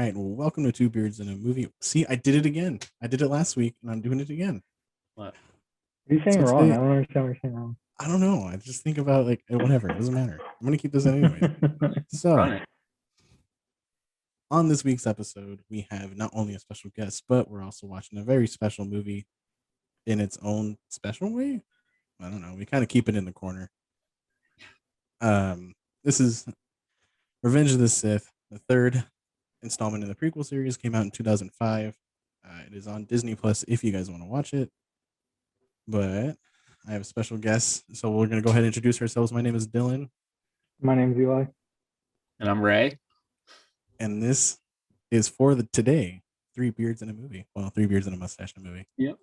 right. Well, welcome to Two Beards in a Movie. See, I did it again. I did it last week, and I'm doing it again. What? What are you saying So wrong? today, I don't understand what you're saying wrong. I don't know. I just think about whatever. It doesn't matter. I'm gonna keep this in anyways. So, Run it. on this week's episode, we have not only a special guest, but we're also watching a very special movie in its own special way. I don't know. We kind of keep it in the corner. This is Revenge of the Sith, the third installment in the prequel series. Came out in 2005. It is on Disney Plus if you guys want to watch it. But I have a special guest, so we're gonna go ahead and introduce ourselves. My name is Dylan, My name's Eli. And I'm Ray. and this is for the today Three Beards in a Movie. Well, Three Beards and a Mustache in a Movie. Yep.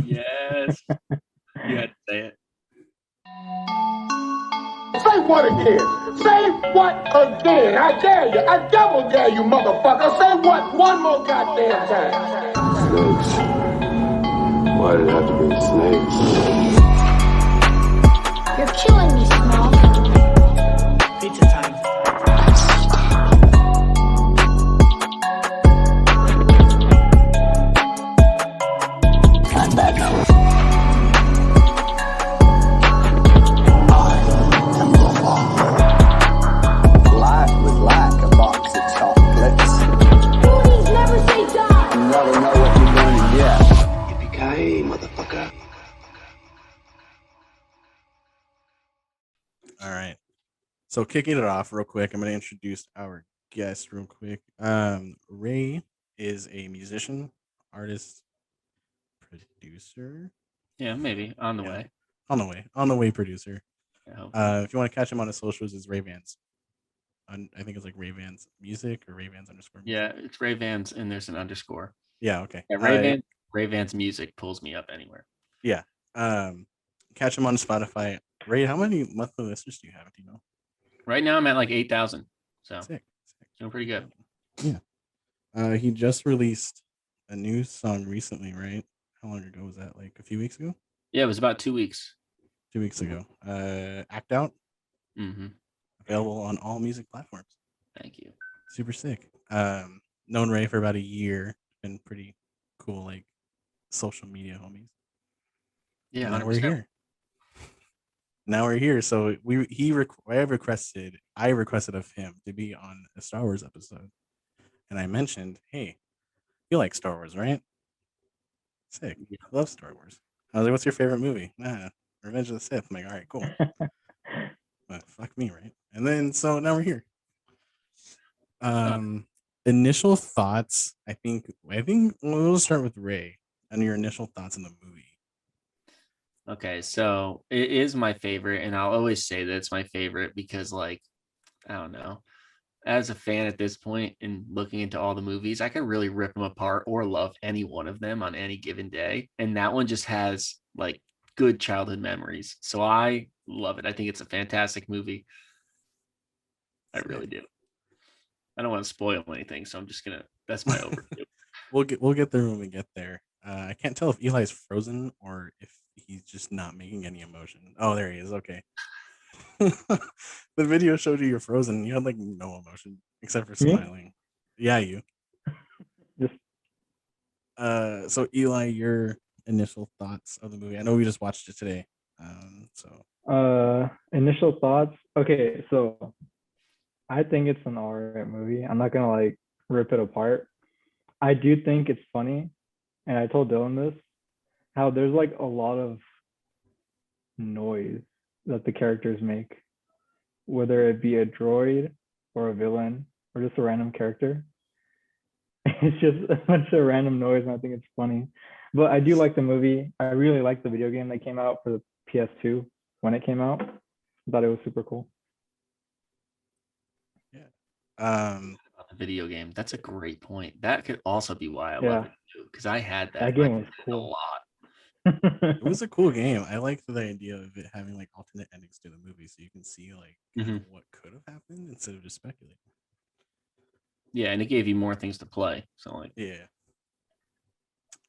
Yes. You had to say it. Say what again? Say what again? I dare you. I double dare you, motherfucker. Say what one more goddamn time. Snakes. Why did it have to be snakes? You're killing me, Small. Pizza time. I'm back now. Life was like a box of chocolates. Goonies never say die. You never know what you're going to get. Yippee-ki-yay, motherfucker. All right. So kicking it off real quick, I'm gonna introduce our guest real quick. Ray is a musician, artist, producer. Yeah, maybe. On the Yeah. way. On the way producer. I hope. If you want to catch him on his socials, it's RayVans. I think it's like RayVans Music or RayVans _ Yeah, it's RayVans and there's an underscore. Yeah. Okay. Yeah, RayVans music pulls me up anywhere. Yeah. Catch him on Spotify. Ray, how many monthly listeners do you have? Do you know? Right now I'm at like 8,000. So Sick. doing pretty good. Yeah. He just released a new song recently, right? How long ago was that? Like a few weeks ago? Yeah, it was about 2 weeks. 2 weeks ago. Act Out, Mm-hmm. available on all music platforms. Thank you. Super sick. Known Ray for about a year. Been pretty cool, like social media homies. Yeah, Now 100%. we're here. Now we're here. So I requested of him to be on a Star Wars episode, and I mentioned, hey, you like Star Wars, right? Sick. Yeah. I love Star Wars. I was like, what's your favorite movie? Nah, Revenge of the Sith. I'm like, all right, cool. But fuck me, right? And then so now we're here. Initial thoughts. I think we'll start with Ray and your initial thoughts on the movie. Okay, so it is my favorite, and I'll always say that it's my favorite because, like, I don't know, as a fan at this point and looking into all the movies, I can really rip them apart or love any one of them on any given day. And that one just has like good childhood memories. So I love it. I think it's a fantastic movie. I really do. I don't want to spoil anything, so I'm just gonna. That's my overview. We'll get there when we get there. I can't tell if Eli's frozen or if he's just not making any emotion. Oh, there he is. Okay. The video showed you you're frozen. You had like no emotion except for Me? smiling. Yeah, you. Just So Eli, your initial thoughts of the movie. I know we just watched it today. initial thoughts. Okay, so I think it's an alright movie. I'm not gonna like rip it apart. I do think it's funny, and I told Dylan this, how there's like a lot of noise that the characters make, whether it be a droid or a villain or just a random character. It's just a bunch of random noise, and I think it's funny. But I do like the movie. I really like the video game that came out for the PS2 when it came out. I thought it was super cool. Yeah. About the video game, that's a great point. That could also be why I Yeah. love it too, because I had that. That game I was played it cool. a lot. It was a cool game. I liked the idea of it having like alternate endings to the movie, so you can see like kind of what could have happened instead of just speculating. Yeah, and it gave you more things to play. So like, Yeah.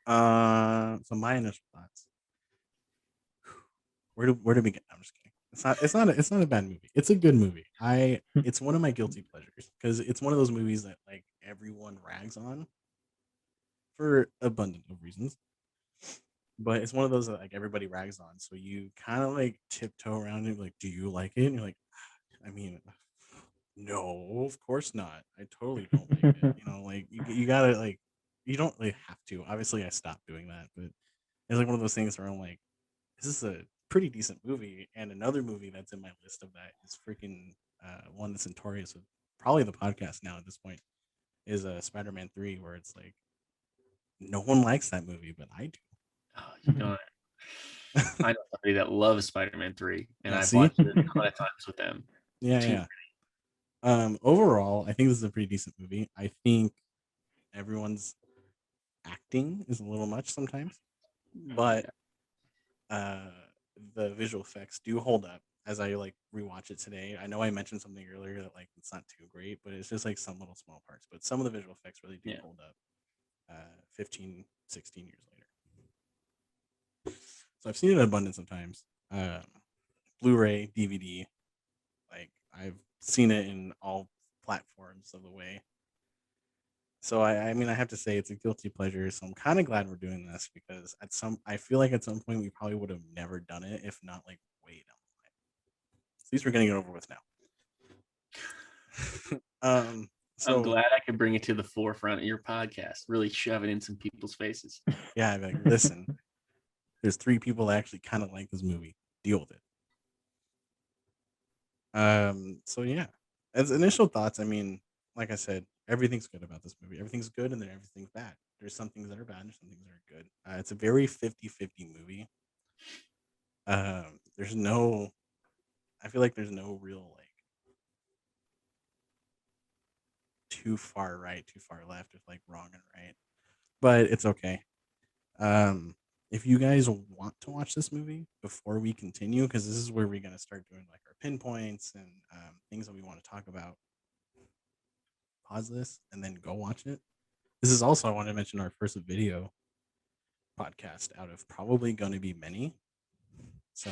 So my initial thoughts. Where do we begin? I'm just kidding. It's not a bad movie. It's a good movie. It's one of my guilty pleasures because it's one of those movies that like everyone rags on for abundant of reasons. But it's one of those that like everybody rags on. So you kind of like tiptoe around it, like, do you like it? And you're like, I mean, no, of course not. I totally don't like it. You know, like you gotta like you don't really have to. Obviously I stopped doing that, but it's like one of those things where I'm like, this is a pretty decent movie. And another movie that's in my list of that is freaking one that's notorious with probably the podcast now at this point is Spider-Man 3, where it's like no one likes that movie, but I do. Oh, you know, I know somebody that loves Spider-Man 3, and Yeah, I've see? watched it a ton of times with them. Yeah, Too. yeah. Overall, I think this is a pretty decent movie. I think everyone's acting is a little much sometimes, but uh, the visual effects do hold up as I like rewatch it today. I know I mentioned something earlier that like it's not too great, but it's just like some little small parts. But some of the visual effects really do Yeah. hold up 15, 16 years later. So I've seen it an abundance of times. Blu-ray, DVD, like I've seen it in all platforms of the way. So I mean I have to say it's a guilty pleasure. So I'm kind of glad we're doing this because I feel like at some point we probably would have never done it if not like way down the line. At least we're getting it over with now. I'm So glad I could bring it to the forefront of your podcast, really shove it in some people's faces. yeah, I'm like, listen, there's 3 people that actually kind of like this movie. Deal with it. So yeah, as initial thoughts, I mean, like I said, everything's good about this movie. Everything's good and then everything's bad. There's some things that are bad, there's some things that are good. It's a very 50-50 movie. There's no I feel like there's no real like too far right, too far left, with like wrong and right. But it's okay. Um if you guys want to watch this movie before we continue, because this is where we're gonna start doing like our pinpoints and things that we want to talk about, pause this and then go watch it. This is also, I want to mention, our first video podcast out of probably going to be many. So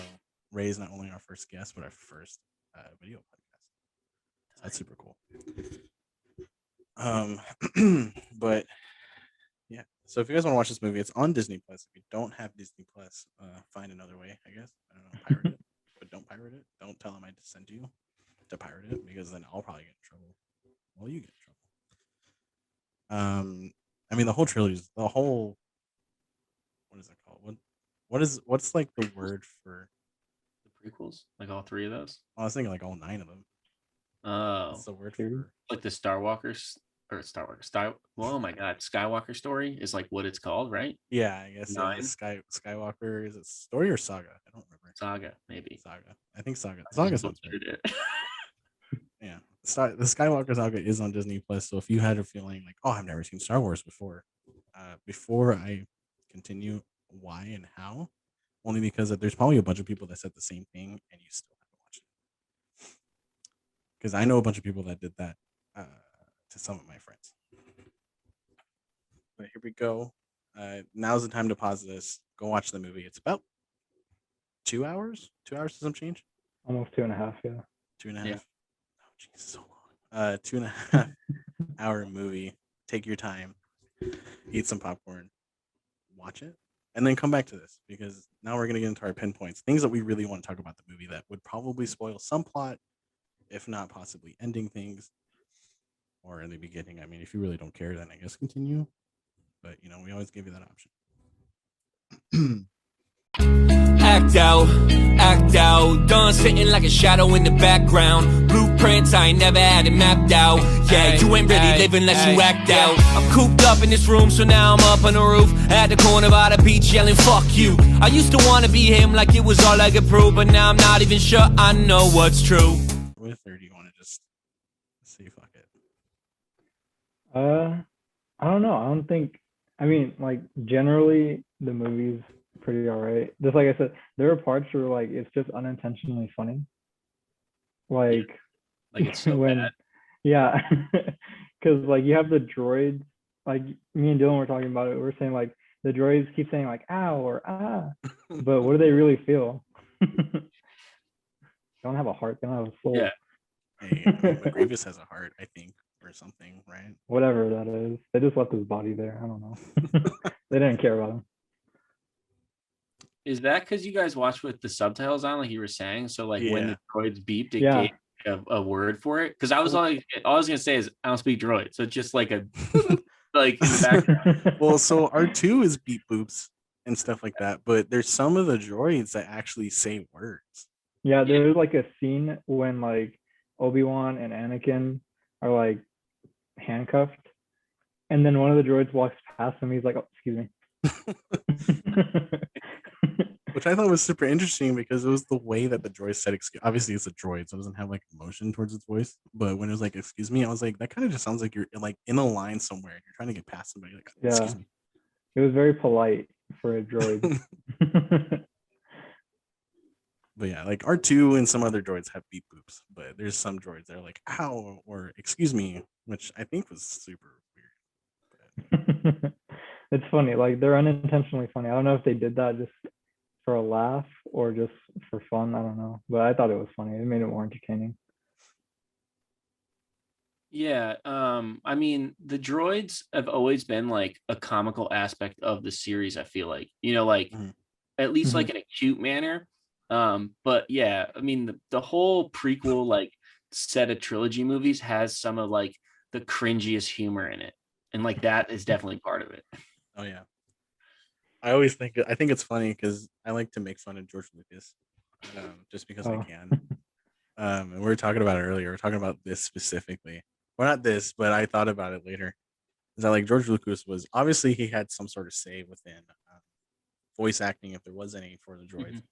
Ray is not only our first guest, but our first video podcast. So that's super cool. But yeah. So if you guys want to watch this movie, it's on Disney Plus. If you don't have Disney Plus, find another way, I guess. I don't know, pirate it, but don't pirate it. Don't tell them I sent you to pirate it, because then I'll probably get in trouble. Well, you get in trouble. I mean, the whole trilogy, the whole, what is it called? What's like the word for? The prequels, like all 3 of those. I was thinking like all 9 of them. Oh, What's the word Series? for? like the well, oh my God, Skywalker story is like what it's called, right? Yeah, I guess 9? Skywalker. Is it story or saga? I don't remember. Saga, maybe. Saga. I think saga. Saga sounds right. It. Yeah, the Skywalker saga is on Disney Plus. So if you had a feeling like, oh, I've never seen Star Wars before I continue, why and how, only because there's probably a bunch of people that said the same thing and you still haven't watched it. Because I know a bunch of people that did that to some of my friends. But here we go. Now's the time to pause this. Go watch the movie. It's about 2 hours. 2 hours to some change. Almost 2.5, yeah. 2.5. Yeah. Oh, jeez, so long. 2.5 hour movie. Take your time. Eat some popcorn. Watch it. And then come back to this, because now we're going to get into our pinpoints. Things that we really want to talk about the movie that would probably spoil some plot, if not possibly ending things. Or in the beginning. I mean, if you really don't care, then I guess continue. But, you know, we always give you that option. Act out, done sitting like a shadow in the background. Blueprints, I ain't never had it mapped out. Yeah, you ain't really living unless you act out. I'm cooped up in this room, so now I'm up on the roof at the corner by the beach yelling, fuck you. I used to want to be him like it was all I could prove, but now I'm not even sure I know what's true. With, or do you want to just say fuck it? I don't know. I don't think. I mean, like generally the movie's pretty alright. Just like I said, there are parts where like it's just unintentionally funny. Like it's so when, bad. yeah, because like you have the droids. Like me and Dylan were talking about it. We're saying like the droids keep saying like ow or ah, but what do they really feel? don't have a heart. They don't have a soul. Yeah. Hey, Grievous has a heart, I think, or something, right? Whatever that is. They just left his body there. I don't know. They didn't care about him. Is that because you guys watched with the subtitles on, like you were saying? So like when the droids beeped, it Yeah. gave a word for it. Because I was all I was gonna say is I don't speak droid, so it's just like a like in the background. Well, so R2 is beep boops and stuff like that, but there's some of the droids that actually say words. Yeah, there's like a scene when like Obi-Wan and Anakin are like handcuffed, and then one of the droids walks past him. He's like, "Oh, excuse me." Which I thought was super interesting because it was the way that the droid said excuse. Obviously, it's a droid, so it doesn't have like emotion towards its voice. But when it was like "excuse me," I was like, that kind of just sounds like you're like in a line somewhere and you're trying to get past somebody. Like, excuse Yeah. me. It was very polite for a droid. But yeah, like R2 and some other droids have beep boops, but there's some droids that are like "ow" or "excuse me," which I think was super weird. It's funny, like they're unintentionally funny. I don't know if they did that just for a laugh or just for fun. I don't know, but I thought it was funny. It made it more entertaining. Yeah, I mean, the droids have always been like a comical aspect of the series, I feel like. Like at least like in a cute manner. But yeah, I mean the whole prequel like set of trilogy movies has some of like the cringiest humor in it. And like that is definitely part of it. Oh yeah. I think it's funny because I like to make fun of George Lucas, just because I can. And we were talking about it earlier. We're talking about this specifically. Well, not this, but I thought about it later. Is that like George Lucas was obviously he had some sort of say within voice acting if there was any for the droids.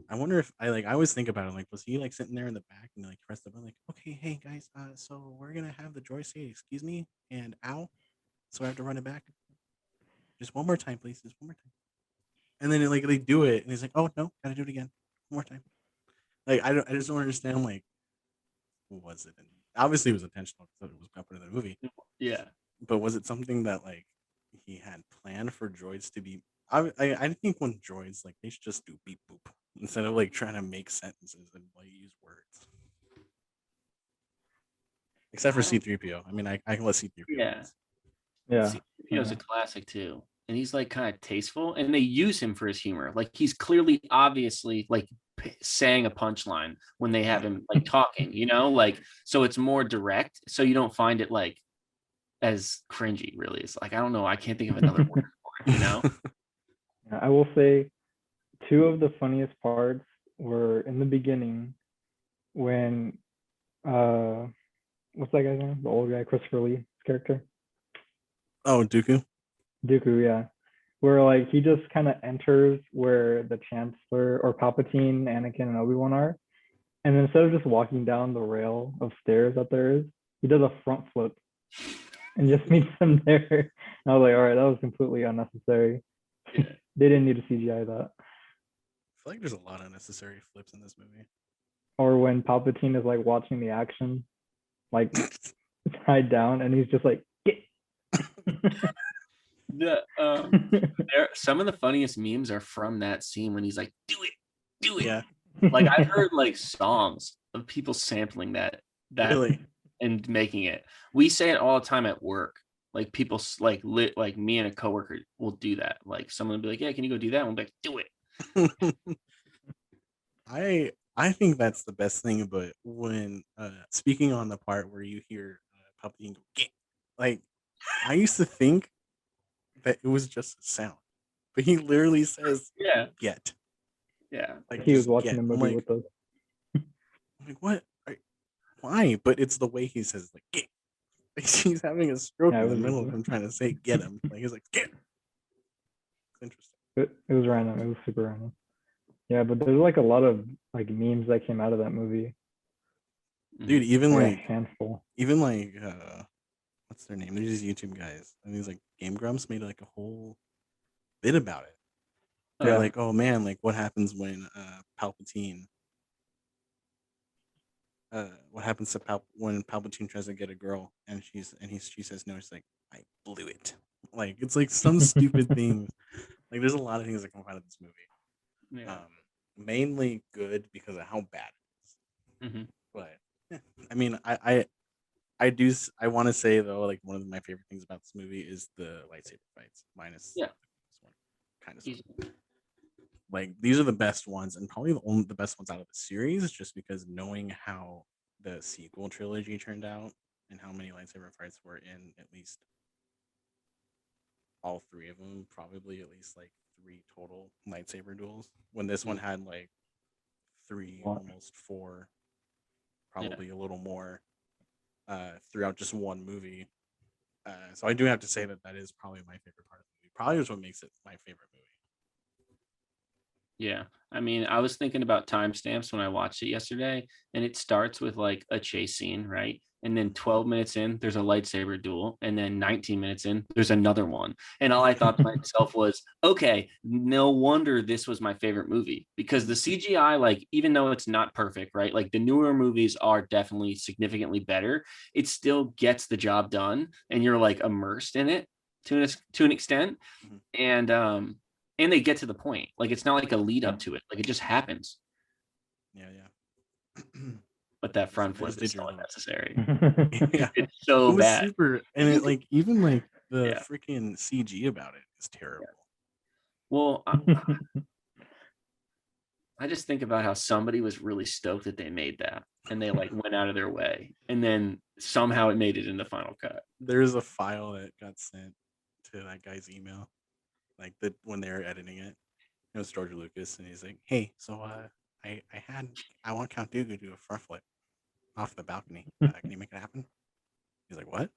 I wonder if I always think about it like was he like sitting there in the back and like pressed the button like okay hey guys so we're gonna have the droid say excuse me and ow so I have to run it back just one more time please just one more time and then like they do it and he's like oh no gotta do it again one more time like I just don't understand like was it obviously it was intentional because it was put in the movie Yeah, but was it something that like he had planned for droids to be I think when droids like they should just do beep boop instead of like trying to make sentences and like use words except for C3PO. I mean I can let C3PO yeah. Yeah. C-3PO's a classic too. And he's like kind of tasteful and they use him for his humor. Like he's clearly obviously like saying a punchline when they have him like talking, like so it's more direct. So you don't find it like as cringy, really. It's like I don't know, I can't think of another word for it. I will say two of the funniest parts were in the beginning when what's that guy's name? The old guy, Christopher Lee's character. Oh, Dooku. Dooku, yeah. Where like he just kind of enters where the Chancellor or Palpatine, Anakin, and Obi-Wan are. And then instead of just walking down the rail of stairs that there is, he does a front flip and just meets them there. And I was like, all right, that was completely unnecessary. Yeah. They didn't need to CGI that. I feel like there's a lot of unnecessary flips in this movie. Or when Palpatine is like watching the action, like tied down, and he's just like, get. Some of the funniest memes are from that scene when he's like, do it. Yeah. Like I've heard like songs of people sampling that Really? and making it. We say it all the time at work. Like people like like me and a coworker will do that. Like someone will be like, yeah, can you go do that? And we'll be like, do it. I think that's the best thing, but when speaking on the part where you hear Palpatine go get, like I used to think that it was just a sound, but he literally says Yeah. get. Yeah. Like he was watching the movie like, with us. I'm like what? Why? But it's the way he says like get. Like, he's having a stroke in the middle of him trying to say get him. Like he's like get. It's interesting. It was random. It was super random. Yeah, but there's like a lot of like memes that came out of that movie. Dude, even like like a handful. Even like what's their name? They're these YouTube guys. And these like Game Grumps made like a whole bit about it. They're like, oh man, like what happens when Palpatine what happens to when Palpatine tries to get a girl and she says no, she's like, I blew it. Like it's like some stupid things. Like there's a lot of things that come out of this movie. Yeah. Mainly good because of how bad it is. Mhm. But I mean, I want to say though, like one of my favorite things about this movie is the lightsaber fights, minus Yeah. this one, kind of. Easy. Like these are the best ones, and probably the best ones out of the series, just because knowing how the sequel trilogy turned out and how many lightsaber fights were in at least all three of them, probably at least like 3 total lightsaber duels. When this one had like 3, What? almost 4, Yeah. probably a little more throughout just one movie. So I do have to say that that is probably my favorite part of the movie. Probably is what makes it my favorite movie. Yeah. I mean, I was thinking about timestamps when I watched it yesterday, and it starts with like a chase scene, right? And then 12 minutes in, there's a lightsaber duel. And then 19 minutes in, there's another one. And all I thought to myself was, okay, no wonder this was my favorite movie, because the CGI, like, even though it's not perfect, right? Like the newer movies are definitely significantly better. It still gets the job done, and you're like immersed in it to an extent. Mhm. And they get to the point. Like it's not like a lead up to it. Like it just happens. Yeah, yeah. But that Just- front just flip did is so your little- unnecessary. Yeah, It's it so was bad. super, and it like even like the Yeah. freaking CG about it is terrible. Well, I just think about how somebody was really stoked that they made that, and they like went out of their way, and then somehow it made it in the final cut. There's a file that got sent to that guy's email, like the when they were editing it. It was George Lucas, and he's like, "Hey, so I want Count Dooku to do a front flip off the balcony. Can you make it happen?" He's like, "What?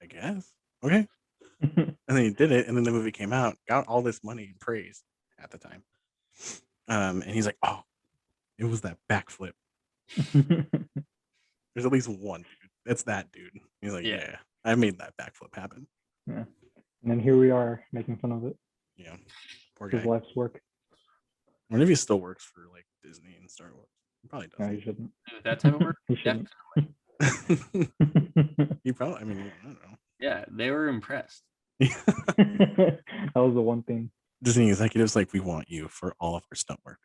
I guess. Okay." And then he did it, and then the movie came out, got all this money and praise at the time. And he's like, "Oh, it was that backflip. There's at least one dude. It's that dude." He's like, Yeah. "Yeah, I made that backflip happen." Yeah. And then here we are making fun of it. Yeah, poor His guy. life's work. I wonder if he still works for like Disney and Star Wars. He probably No, he doesn't. shouldn't. With that type of work, He shouldn't. He probably. I mean, I don't know. yeah, they were impressed. That was the one thing. Disney executives like, we want you for all of our stunt work.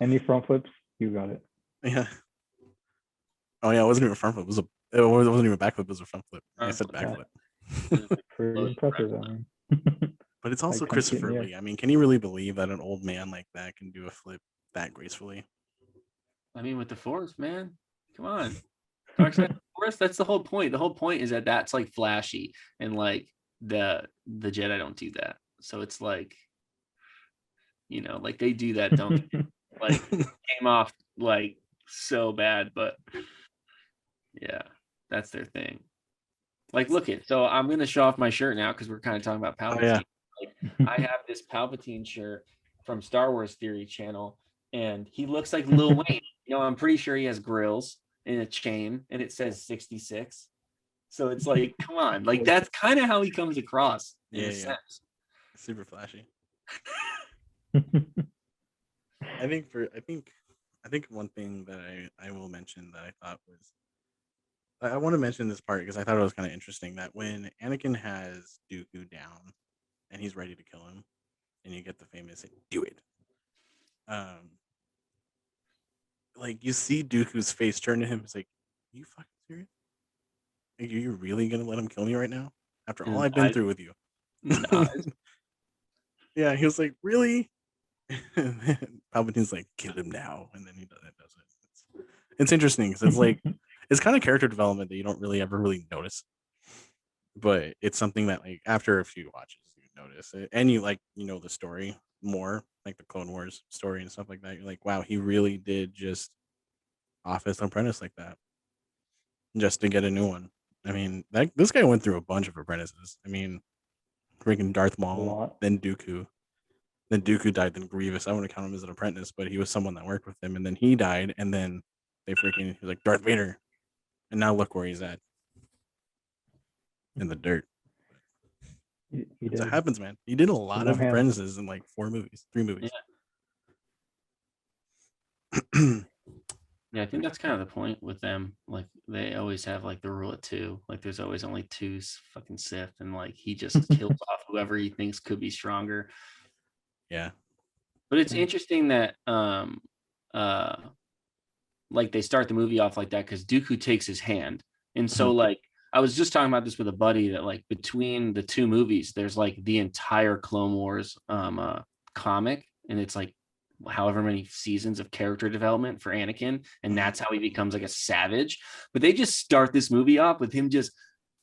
Any front flips, you got it. Yeah. Oh yeah, it wasn't even a front flip. It wasn't even a back flip. It was a front flip. I said back Yeah. flip. Pretty Low impressive. front I mean, But it's also Like 10 feet in Christopher the air. Lee. I mean, can you really believe that an old man like that can do a flip that gracefully? I mean, with the Force, man, come on. Dark Side of the Force, that's the whole point. The whole point is that that's like flashy, and like the Jedi don't do that. So it's like, you know, like they do that, don't they? Like came off like so bad, but yeah, that's their thing. Like, look it. So I'm gonna show off my shirt now because we're kind of talking about Palpatine. yeah. Like, I have this Palpatine shirt from Star Wars Theory Channel, and he looks like Lil Wayne. You know, I'm pretty sure he has grills and a chain, and it says 66. So it's like, come on, like that's kind of how he comes across in Yeah, a yeah. sense. Super flashy. I think one thing that I will mention that I thought was I want to mention this part because I thought it was kind of interesting that when Anakin has Dooku down and he's ready to kill him, and you get the famous "Do it," like you see Dooku's face turn to him. It's like, "You fucking serious? Like, are you really gonna let him kill me right now after all And I've been through with you?" Yeah, he was like, "Really?" And then Palpatine's like, "Kill him now," and then he does it. It's interesting because it's like it's kind of character development that you don't really ever really notice, but it's something that like after a few watches you notice it, and you like the story more, like the Clone Wars story and stuff like that. You're like, wow, he really did just office apprentice like that just to get a new one. I mean, this guy went through a bunch of apprentices. I mean, freaking Darth A Maul, lot. then Dooku. Then Dooku died, then Grievous. I wouldn't count him as an apprentice, but he was someone that worked with him, and then he died, and then he was like Darth Vader, and now look where he's at in the dirt. He So did. it happens, man. He did a lot no of hands. apprentices in like 3 movies. Yeah, I think that's kind of the point with them. Like they always have like the rule of two. Like there's always only two fucking Sith, and like he just kills off whoever he thinks could be stronger. Yeah. But it's Yeah. interesting that like they start the movie off like that because Dooku takes his hand. And so Mhm. like I was just talking about this with a buddy that like between the two movies, there's like the entire Clone Wars comic, and it's like however many seasons of character development for Anakin, and that's how he becomes like a savage. But they just start this movie off with him just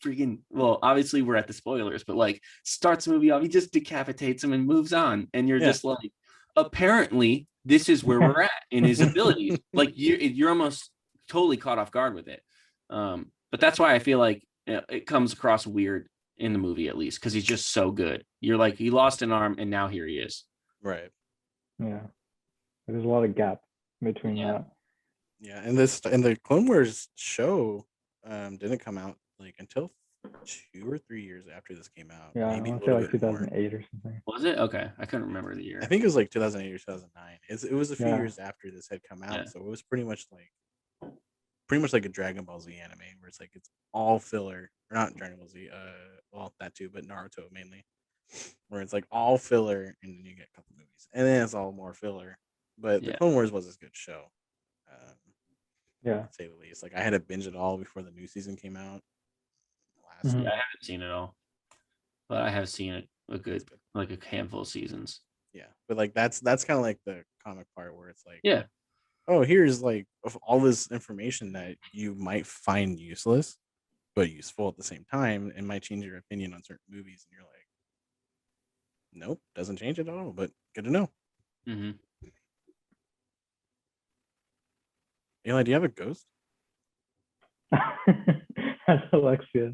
freaking, well, obviously we're at the spoilers, but like starts the movie off, he just decapitates him and moves on, and you're Yeah. just like, apparently this is where we're at in his abilities. Like you're almost totally caught off guard with it. But that's why I feel like it comes across weird in the movie, at least because he's just so good. You're like, he lost an arm and now here he is. Right. Yeah. There's a lot of gap between Yeah. that. Yeah, and the Clone Wars show didn't come out like until 2 or 3 years after this came out. Yeah, maybe I a want to say little like bit more. 2008 or something. Was it? Okay. I couldn't remember the year. I think it was like 2008 or 2009. It was a few Yeah. years after this had come out, Yeah. so it was pretty much like a Dragon Ball Z anime, where it's like it's all filler, or not Dragon Ball Z, well that too, but Naruto mainly, where it's like all filler, and then you get a couple movies, and then it's all more filler. But the Yeah. Clone Wars was a good show, Yeah. to say the least. Like I had to binge it all before the new season came out. Last Mhm. year. I haven't seen it all, but I have seen a good, like a handful of seasons. Yeah, but like that's kind of like the comic part where it's like, Yeah. oh, here's like of all this information that you might find useless, but useful at the same time, and might change your opinion on certain movies, and you're like, nope, doesn't change it at all, but good to know. Mm-hmm. Eli, do you have a ghost? That's Alexia.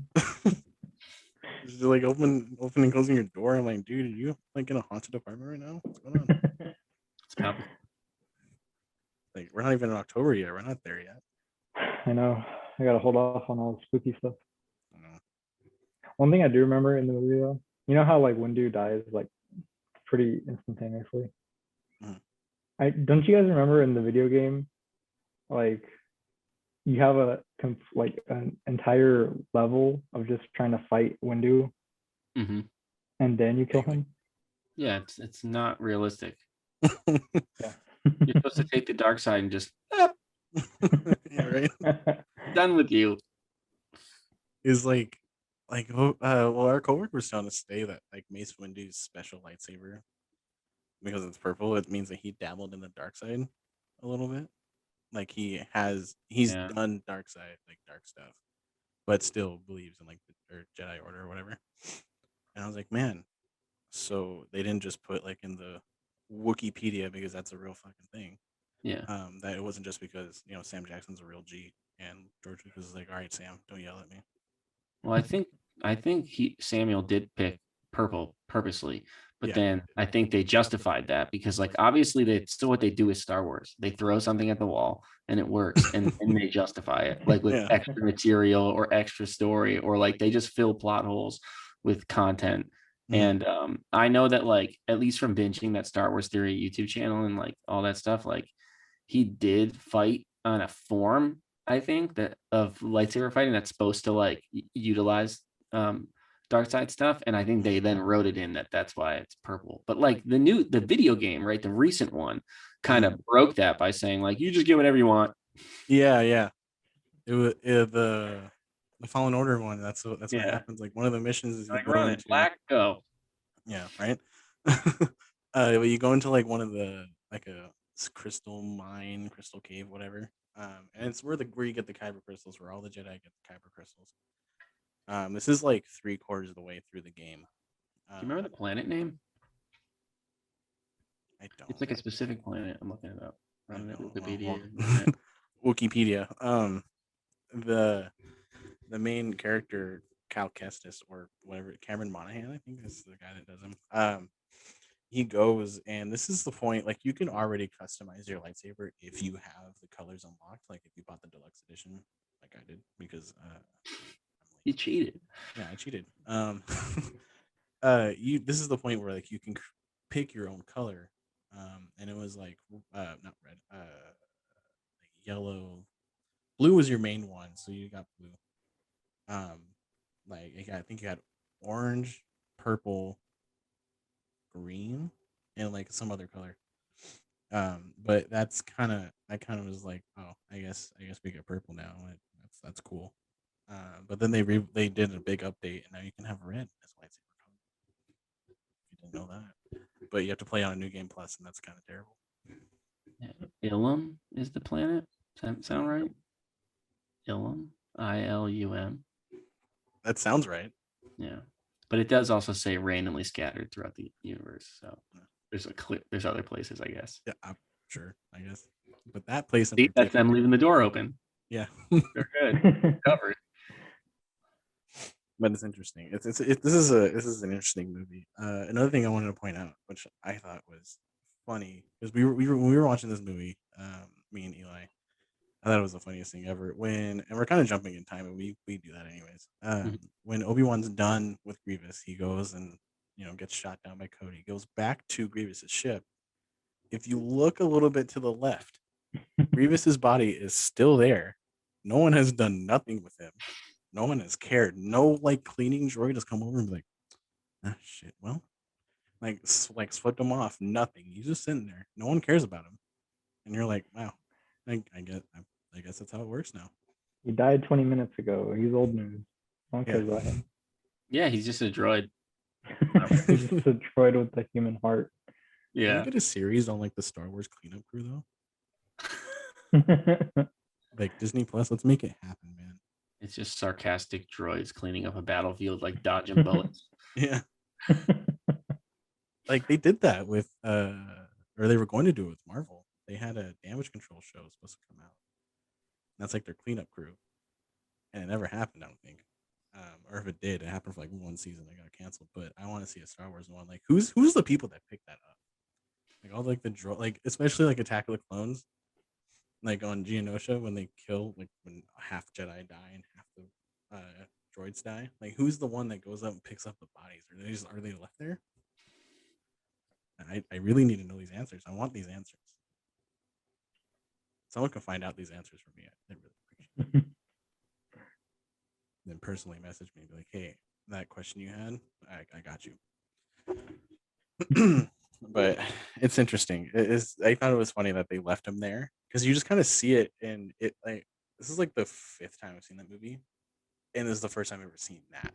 Just like opening and closing your door. I'm like, dude, are you like in a haunted apartment right now? What's going on? It's palpable. Like, we're not even in October yet. We're not there yet. I know. I gotta hold off on all the spooky stuff. I don't know. One thing I do remember in the movie though, you know how like Windu dies like pretty instantaneously. Mhm. Don't you guys remember in the video game, like you have like an entire level of just trying to fight Windu, Mm-hmm. and then you kill him. Yeah, it's not realistic. Yeah. You're supposed to take the dark side and just Yeah, right. done with you. Is like well, our coworker was telling us today that like Mace Windu's special lightsaber, because it's purple, it means that he dabbled in the dark side a little bit. Like he's Yeah. done dark side, like dark stuff, but still believes in like the or Jedi Order or whatever. And I was like, man, so they didn't just put like in the Wikipedia, because that's a real fucking thing. Yeah. That it wasn't just because Sam Jackson's a real G, and George Lucas is like, all right, Sam, don't yell at me. Well, I think Samuel did pick purple purposely, but Yeah. then I think they justified that because like obviously that's still what they do with Star Wars. They throw something at the wall and it works, and they justify it like with Yeah. extra material or extra story, or like they just fill plot holes with content. Mhm. And I know that like at least from binging that Star Wars Theory YouTube channel and like all that stuff, like he did fight on a form, I think, that of lightsaber fighting that's supposed to like utilize dark side stuff, and I think they then wrote it in that that's why it's purple. But like the video game, right, the recent one kind of broke that by saying like you just get whatever you want. Yeah. It was the Fallen Order one. That's what Yeah. happens. Like one of the missions is you Like go run it, into black, go. yeah, right. But you go into like one of the like a crystal mine, crystal cave, whatever. And it's where you get the kyber crystals, where all the Jedi get the kyber crystals. This is like 3/4 of the way through the game. Do you remember the planet name? I don't. It's like a specific planet. I'm looking it up. I On don't. Wikipedia. Wikipedia. The main character, Cal Kestis, or whatever, Cameron Monaghan, I think is the guy that does him. He goes, and this is the point, like you can already customize your lightsaber if you have the colors unlocked, like if you bought the deluxe edition, like I did, because You cheated. yeah, I cheated. This is the point where like you can pick your own color, and it was like not red, like yellow, blue was your main one, so you got blue. Like I think you had orange, purple, green, and like some other color. But I kind of was like, oh, I guess we get purple now. That's cool. But then they did a big update, and now you can have red as lightsaber color. You didn't know that, but you have to play on a new game plus, and that's kind of terrible. Ilum is the planet. Does that sound right? Ilum, ILUM. That sounds right. Yeah, but it does also say randomly scattered throughout the universe. So there's other places, I guess. Yeah, I'm sure. I guess, but that place in See, that's them particular, leaving the door open. yeah. They're good. Covered. But it's interesting. This is an interesting movie. Another thing I wanted to point out, which I thought was funny, because when we were watching this movie, me and Eli, I thought it was the funniest thing ever. And we're kind of jumping in time, and we do that anyways. When Obi-Wan's done with Grievous, he goes and gets shot down by Cody. He goes back to Grievous's ship. If you look a little bit to the left, Grievous's body is still there. No one has done nothing with him. No one has cared. No cleaning droid has come over and be like, ah, shit. Well, swept him off. Nothing. He's just sitting there. No one cares about him. And you're like, wow. I guess that's how it works now. He died 20 minutes ago. He's old news. No one cares about him. Yeah, he's just a droid. He's just a droid with a human heart. Can Yeah. we get a series on the Star Wars cleanup crew though? Disney Plus, let's make it happen, man. It's just sarcastic droids cleaning up a battlefield, dodging bullets. Yeah. They did that with or they were going to do it with Marvel. They had a damage control show supposed to come out. That's their cleanup crew. And it never happened, I don't think. Or if it did, it happened for one season. It got canceled. But I want to see a Star Wars one. Who's the people that picked that up? All the droid, especially Attack of the Clones. On Geonosia when they kill when half Jedi die and half the droids die. Who's the one that goes up and picks up the bodies? Are they left there? I really need to know these answers. I want these answers. Someone can find out these answers for me. I really appreciate it. Then personally message me and be like, hey, that question you had, I got you. But it's interesting. I thought it was funny that they left him there because you just kind of see it, and this is the 5th time I've seen that movie, and this is the first time I've ever seen that.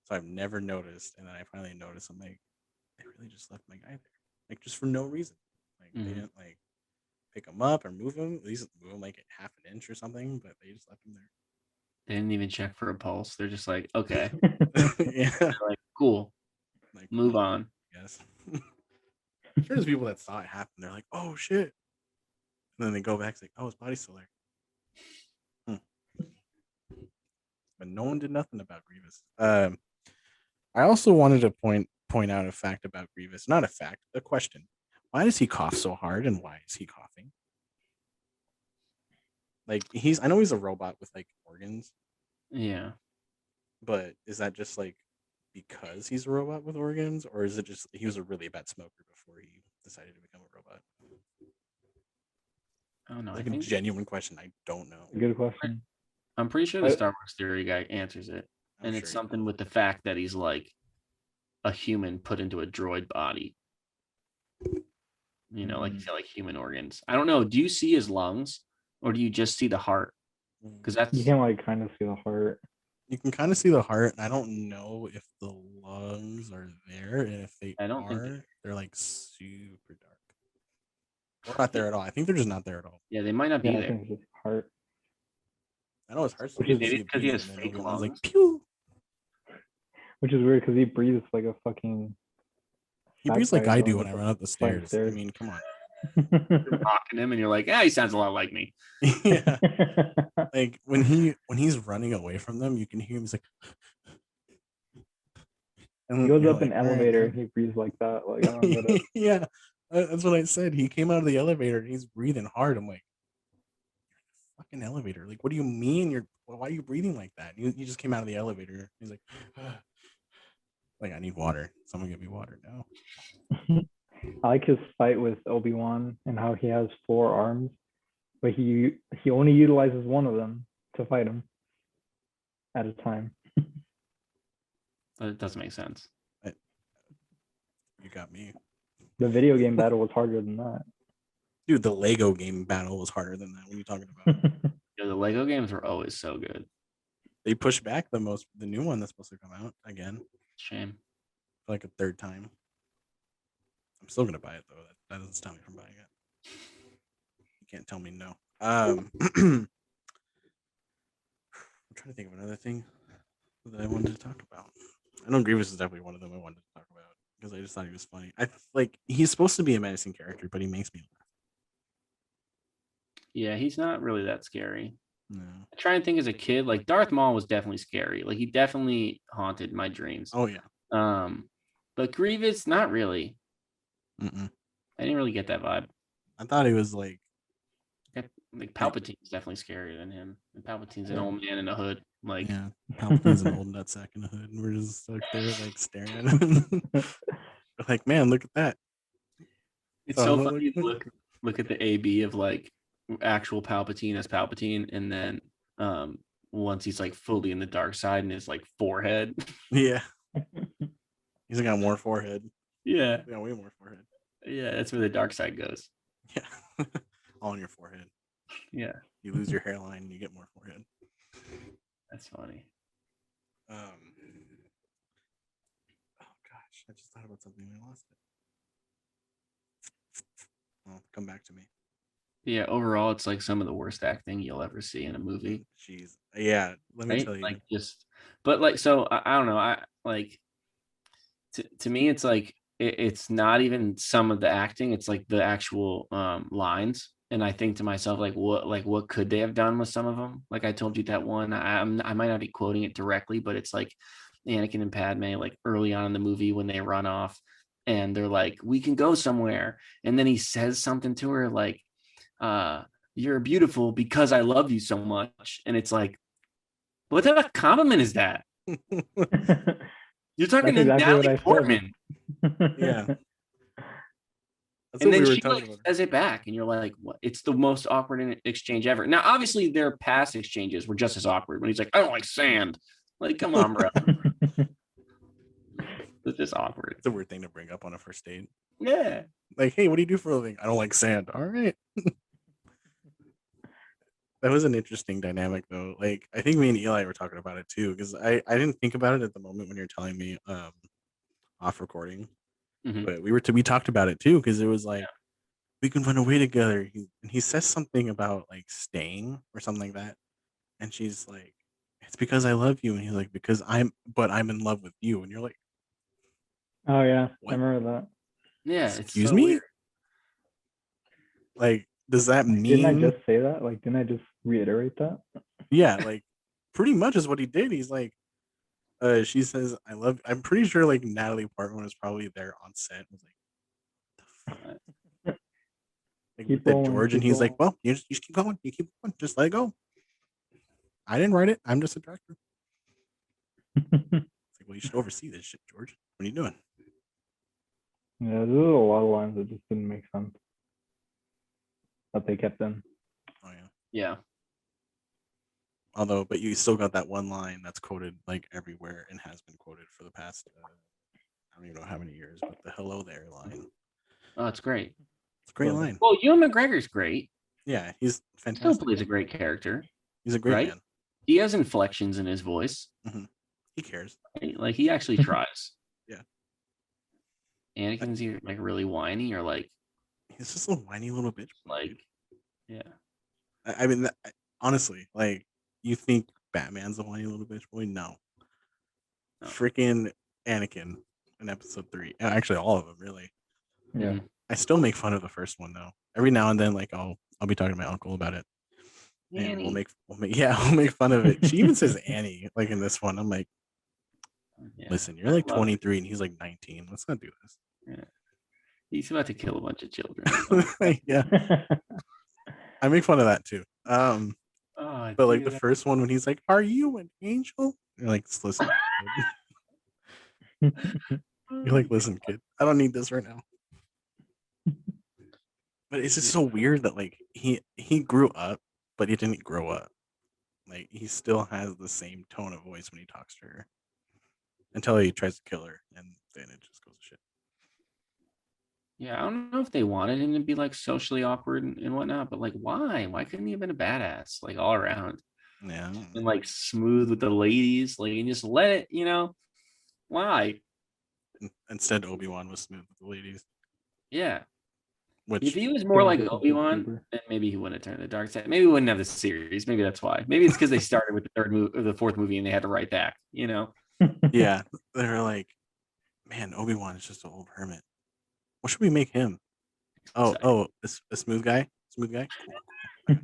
So I've never noticed, and then I finally noticed. I'm like, they really just left my guy there, just for no reason. They didn't pick him up or move him. At least move him half an inch or something, but they just left him there. They didn't even check for a pulse. They're just like, okay. Yeah. They're like, cool. Move on. Yes. I'm sure there's people that saw it happen. They're like, oh shit. And then they go back, it's like, oh, his body's still there. But no one did nothing about Grievous. I also wanted to point out a fact about Grievous. Not a fact, a question. Why does he cough so hard, and why is he coughing? I know he's a robot with organs. Yeah. But is that just because he's a robot with organs, or is it just he was a really bad smoker before he decided to become a robot? I don't know. A genuine question. I don't know. Good question. I'm pretty sure the Star Wars theory guy answers it. And it's something with the fact that he's a human put into a droid body. You said, human organs. I don't know. Do you see his lungs, or do you just see the heart? Because you can kind of see the heart. You can kind of see the heart, and I don't know if the lungs are there, and if they are, they're super dark. Or not there at all. I think they're just not there at all. Yeah, they might not be I there. think it's just heart. I know his heart's because he has fake lungs. Pew. Which is weird because he breathes like a fucking. He breathes like I do when I run up the stairs. I mean, come on. You're mocking him, and you're like, he sounds a lot like me. Yeah. When he's running away from them, you can hear him. He's like, he goes up an elevator and he breathes like that. I don't get it. Yeah, that's what I said. He came out of the elevator and he's breathing hard. I'm like, fucking elevator. What do you mean? Why are you breathing like that? You just came out of the elevator. He's like, I need water. Someone get me water now. I like his fight with Obi-Wan and how he has 4 arms, but he only utilizes one of them to fight him at a time. It doesn't make sense. You got me. The video game battle was harder than that. Dude, the Lego game battle was harder than that. What are you talking about? The Lego games were always so good. They pushed back the new one that's supposed to come out again Shame. for like a third time. I'm still gonna buy it though. That doesn't stop me from buying it. You can't tell me no. I'm trying to think of another thing that I wanted to talk about. I know Grievous is definitely one of them I wanted to talk about because I just thought he was funny. He's supposed to be a menacing character, but he makes me laugh. Yeah, he's not really that scary. No. I try and think as a kid, like Darth Maul was definitely scary. Like he definitely haunted my dreams. Oh yeah. But Grievous, not really. Mm-mm. I didn't really get that vibe. I thought he was like Palpatine's definitely scarier than him. And Palpatine's an old man in a hood. Like, yeah, Palpatine's an old nutsack in the hood, and we're just like there, like staring at him. We're like, man, look at that. it's so funny to look at the AB of like actual Palpatine as Palpatine, and then once he's like fully in the dark side and his like forehead. Yeah. He's got more forehead. Yeah. Yeah, way more forehead. Yeah, that's where the dark side goes. Yeah. All on your forehead. Yeah. You lose your hairline and you get more forehead. That's funny. Oh gosh, I just thought about something and I lost it. Well, come back to me. Yeah, overall it's like some of the worst acting you'll ever see in a movie. Jeez. Yeah, let me Right? tell you. Like but like so I don't know. I like to me it's like it's not even some of the acting, it's like the actual lines. And I think to myself, like what could they have done with some of them? Like I told you that one, I might not be quoting it directly, but it's like Anakin and Padme, like early on in the movie when they run off and they're like, we can go somewhere. And then he says something to her like, you're beautiful because I love you so much. And it's like, what type of compliment is that? You're talking to Natalie Portman. Yeah. That's And what then we were she talking like about. says it back, and you're like, "What?" It's the most awkward exchange ever. Now, obviously, their past exchanges were just as awkward. When he's like, "I don't like sand," like, come on, bro. It's just awkward. It's a weird thing to bring up on a first date. Yeah. Like, hey, what do you do for a living? I don't like sand. All right. That was an interesting dynamic, though. Like, I think me and Eli were talking about it too, because I didn't think about it at the moment when you're telling me off recording. Mhm. But we talked about it too, because it was like we can run away together. He says something about like staying or something like that, and she's like, "It's because I love you," and he's like, I'm in love with you," and you're like, Oh yeah, what? I remember that. Yeah. It's Excuse so me. weird. Like, does that mean? Didn't I just say that? Like, didn't I just reiterate that? Yeah, like pretty much is what he did. He's like, she says, "I love." I'm pretty sure like Natalie Portman was probably there on set. Was like, like Keep with rolling, George, and keep he's like, rolling. "Well, you just keep going. You keep going. Just let it go. I didn't write it. I'm just a director." It's like, well, you should oversee this shit, George. What are you doing? Yeah, there's a lot of lines that just didn't make sense that they kept in. Oh yeah. Yeah. Although, but you still got that one line that's quoted like everywhere and has been quoted for the past I don't even know how many years, but the "hello there" line. Oh, it's great. It's a great line. Well, Ewan McGregor's great. Yeah, he's Still fantastic. plays a great character. He's a great right? man. He has inflections in his voice. Mm-hmm. He cares. Right? Like he actually tries. Yeah. Anakin's either like really whiny or like He's just a whiny little bitch. like yeah. I mean, honestly, like, you think Batman's a whiny little bitch boy? No. Freaking Anakin in episode 3. Actually, all of them, really. Yeah. I still make fun of the first one though. Every now and then, like I'll be talking to my uncle about it, and we'll make fun of it. She even says Annie like in this one. I'm like, listen, you're like 23 and he's like 19. Let's not do this. Yeah. He's about to kill a bunch of children. Yeah. I make fun of that too. But like the first one when he's like, "Are you an angel?" You're like, listen. You're like, listen, kid, I don't need this right now. But it's just so weird that like he grew up, but he didn't grow up. Like he still has the same tone of voice when he talks to her until he tries to kill her, and then it just goes to shit. Yeah, I don't know if they wanted him to be like socially awkward and whatnot, but like, why? Why couldn't he have been a badass like all around Yeah. and like smooth with the ladies, like and just let it, Why? Instead, Obi-Wan was smooth with the ladies, Yeah. If which he was I more think like he's just a big Obi-Wan, goober. then maybe he wouldn't have turned the dark side. Maybe we wouldn't have the series. Maybe that's why. Maybe it's because they started with the third movie or the fourth movie and they had to write back. yeah, they're like, man, Obi-Wan is just an old hermit. What should we make him? Oh, a smooth guy. Smooth guy. Cool.